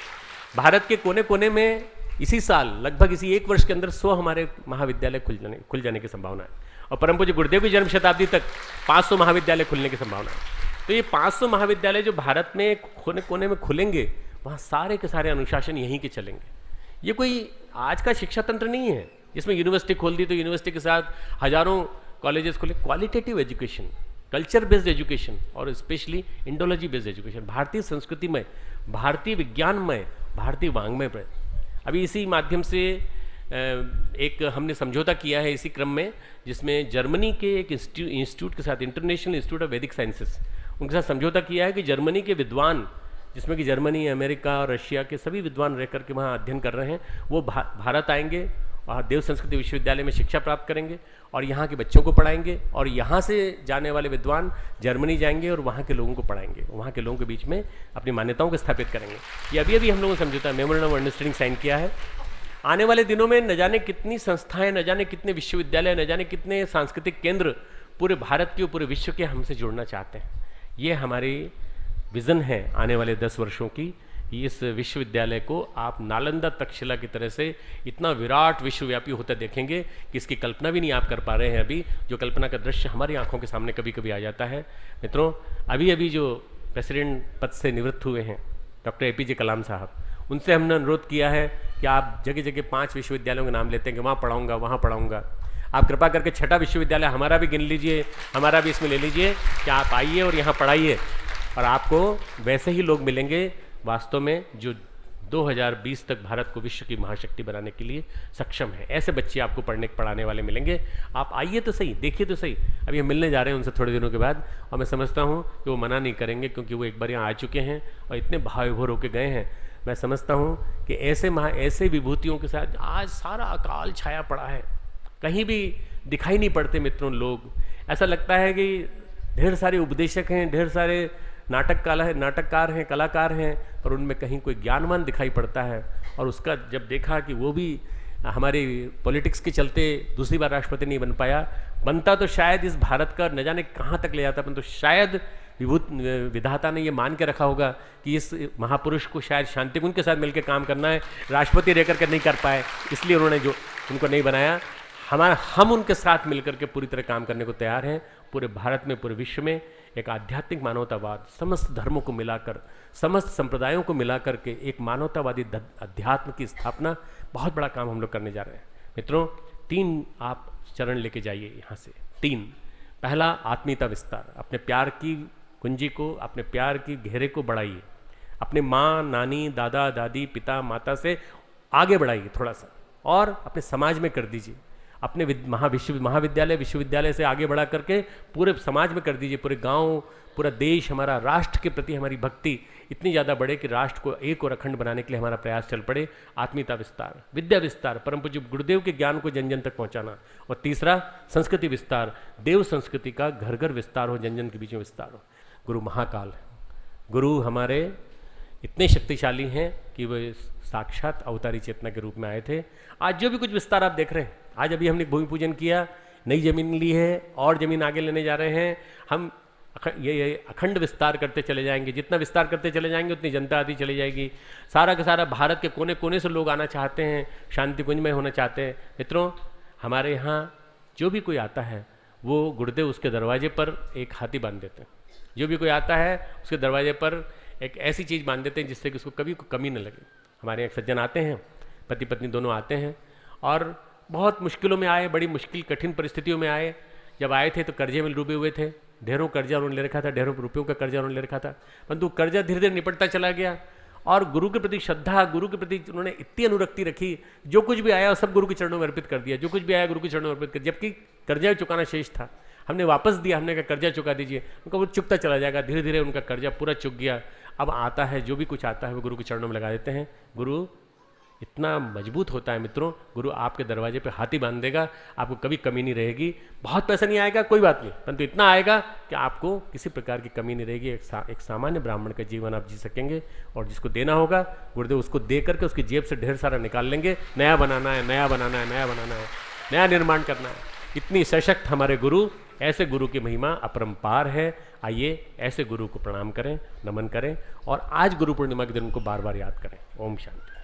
भारत के कोने कोने में इसी साल लगभग इसी 1 वर्ष के अंदर 100 हमारे महाविद्यालय खुल जाने की संभावना है, और परम पूज्य गुरुदेव की जन्म शताब्दी तक 500 महाविद्यालय खुलने की संभावना है। तो ये 500 महाविद्यालय जो भारत में कोने कोने में खुलेंगे, वहाँ सारे के सारे अनुशासन यहीं के चलेंगे। ये कोई आज का शिक्षा तंत्र नहीं है जिसमें यूनिवर्सिटी खोल दी तो यूनिवर्सिटी के साथ हजारों कॉलेजेस खोले। Qualitative education, culture based education और स्पेशली इंडोलॉजी बेस्ड एजुकेशन, भारतीय संस्कृति में, भारतीय विज्ञान में, भारतीय वांग्मय में। अभी इसी माध्यम से एक हमने समझौता किया है इसी क्रम में, जिसमें जर्मनी के एक इंस्टीट्यूट के साथ, इंटरनेशनल इंस्टीट्यूट ऑफ वैदिक साइंसेस, उनके साथ समझौता किया है कि जर्मनी के विद्वान, जिसमें कि जर्मनी, अमेरिका और रशिया के सभी विद्वान रह करके वहाँ अध्ययन कर रहे हैं, वो भारत आएंगे और देव संस्कृति विश्वविद्यालय में शिक्षा प्राप्त करेंगे और यहाँ के बच्चों को पढ़ाएंगे, और यहाँ से जाने वाले विद्वान जर्मनी जाएंगे और वहाँ के लोगों को पढ़ाएंगे, वहाँ के लोगों के बीच में अपनी मान्यताओं को स्थापित करेंगे। ये अभी अभी हम लोगों ने समझौता, मेमोरेंडम ऑफ अंडरस्टैंडिंग साइन किया है। आने वाले दिनों में न जाने कितनी संस्थाएं, न जाने कितने विश्वविद्यालय, न जाने कितने सांस्कृतिक केंद्र पूरे भारत के और पूरे विश्व के हमसे जुड़ना चाहते हैं। ये हमारी विज़न है आने वाले 10 वर्षों की। इस विश्वविद्यालय को आप नालंदा तक्षशिला की तरह से इतना विराट विश्वव्यापी होता देखेंगे कि इसकी कल्पना भी नहीं आप कर पा रहे हैं अभी, जो कल्पना का दृश्य हमारी आंखों के सामने कभी कभी आ जाता है। मित्रों अभी अभी जो प्रेसिडेंट पद से निवृत्त हुए हैं डॉक्टर APJ कलाम साहब, उनसे हमने अनुरोध किया है कि आप जगह जगह 5 विश्वविद्यालयों के नाम लेते हैं कि वहाँ पढ़ाऊँगा, वहाँ पढ़ाऊँगा। आप कृपा करके 6ठा विश्वविद्यालय हमारा भी गिन लीजिए, हमारा भी इसमें ले लीजिए कि आप आइए और यहाँ पढ़ाइए, और आपको वैसे ही लोग मिलेंगे वास्तव में जो 2020 तक भारत को विश्व की महाशक्ति बनाने के लिए सक्षम है। ऐसे बच्चे आपको पढ़ाने वाले मिलेंगे। आप आइए तो सही, देखिए तो सही। अभी हम मिलने जा रहे हैं उनसे थोड़े दिनों के बाद, और मैं समझता हूँ कि वो मना नहीं करेंगे, क्योंकि वो एक बार यहाँ आ चुके हैं और इतने भाव विभोर होकर गए हैं। मैं समझता हूँ कि ऐसे विभूतियों के साथ आज सारा अकाल छाया पड़ा है, कहीं भी दिखाई नहीं पड़ते मित्रों लोग। ऐसा लगता है कि ढेर सारे उपदेशक हैं, ढेर सारे नाटककार हैं, कलाकार हैं, पर उनमें कहीं कोई ज्ञानवान दिखाई पड़ता है। और उसका जब देखा कि वो भी हमारी पॉलिटिक्स के चलते दूसरी बार राष्ट्रपति नहीं बन पाया, बनता तो शायद इस भारत का न जाने कहाँ तक ले जाता, परंतु शायद विधाता ने ये मान के रखा होगा कि इस महापुरुष को शायद शांतिकुंज के साथ मिलकर काम करना है, राष्ट्रपति रह करके नहीं कर पाए, इसलिए उन्होंने जो उनको नहीं बनाया। हम उनके साथ मिलकर के पूरी तरह काम करने को तैयार हैं। पूरे भारत में, पूरे विश्व में एक आध्यात्मिक मानवतावाद, समस्त धर्मों को मिलाकर, समस्त संप्रदायों को मिलाकर के एक मानवतावादी अध्यात्म की स्थापना, बहुत बड़ा काम हम लोग करने जा रहे हैं। मित्रों 3 आप चरण लेके जाइए यहाँ से। 3, पहला आत्मीयता विस्तार, अपने प्यार की कुंजी को, अपने प्यार की घेरे को बढ़ाइए, अपने माँ, नानी, दादा, दादी, पिता, माता से आगे बढ़ाइए थोड़ा सा, और अपने समाज में कर दीजिए। अपने महाविद्यालय विश्वविद्यालय से आगे बढ़ा करके पूरे समाज में कर दीजिए, पूरे गांव, पूरा देश, हमारा राष्ट्र के प्रति हमारी भक्ति इतनी ज़्यादा बढ़े कि राष्ट्र को एक और अखंड बनाने के लिए हमारा प्रयास चल पड़े। आत्मीयता विस्तार, विद्या विस्तार, परम पूज्य गुरुदेव के ज्ञान को जन जन तक पहुंचाना। और तीसरा संस्कृति विस्तार, देव संस्कृति का घर घर विस्तार हो, जन जन के बीच में विस्तार हो। गुरु महाकाल है, गुरु हमारे इतने शक्तिशाली हैं कि वे साक्षात अवतारी चेतना के रूप में आए थे। आज जो भी कुछ विस्तार आप देख रहे हैं, आज अभी हमने भूमि पूजन किया, नई जमीन ली है और जमीन आगे लेने जा रहे हैं हम। ये अखंड विस्तार करते चले जाएंगे, जितना विस्तार करते चले जाएंगे उतनी जनता आती चली जाएगी। सारा का सारा भारत के कोने कोने से लोग आना चाहते हैं, शांति कुंज में होना चाहते हैं। मित्रों, हमारे यहाँ जो भी कोई आता है वो गुरुदेव उसके दरवाजे पर एक हाथी बांध देते हैं। जो भी कोई आता है उसके दरवाजे पर एक ऐसी चीज़ बांध देते हैं जिससे कि उसको कभी कमी न लगे। हमारे एक सज्जन आते हैं, पति पत्नी दोनों आते हैं और बहुत मुश्किलों में आए, बड़ी मुश्किल कठिन परिस्थितियों में आए। जब आए थे तो कर्जे में डूबे हुए थे, ढेरों कर्जा उन्होंने ले रखा था, ढेरों रुपयों का कर्जा उन्होंने ले रखा था, परंतु कर्जा धीरे धीरे निपटता चला गया और गुरु के प्रति श्रद्धा, गुरु के प्रति उन्होंने इतनी अनुरक्ति रखी, जो कुछ भी आया सब गुरु के चरणों में अर्पित कर दिया, जो कुछ भी आया गुरु के चरणों में अर्पित कर, जबकि कर्जा चुकाना शेष था। हमने वापस दिया, हमने कहा कर्जा चुका दीजिए, उनका वो चुकता चला जाएगा, धीरे धीरे उनका कर्जा पूरा चुक गया। अब आता है, जो भी कुछ आता है वो गुरु के चरणों में लगा देते हैं। गुरु इतना मजबूत होता है मित्रों, गुरु आपके दरवाजे पे हाथी बांध देगा, आपको कभी कमी नहीं रहेगी। बहुत पैसा नहीं आएगा कोई बात नहीं, परंतु इतना आएगा कि आपको किसी प्रकार की कमी नहीं रहेगी। एक सामान्य ब्राह्मण का जीवन आप जी सकेंगे और जिसको देना होगा गुरुदेव उसको दे करके उसकी जेब से ढेर सारा निकाल लेंगे। नया बनाना है, नया बनाना है, नया बनाना है, नया निर्माण करना है। इतनी सशक्त हमारे गुरु, ऐसे गुरु की महिमा अपरंपार है। आइए ऐसे गुरु को प्रणाम करें, नमन करें और आज गुरु पूर्णिमा के दिन उनको बार बार याद करें। ओम शांति।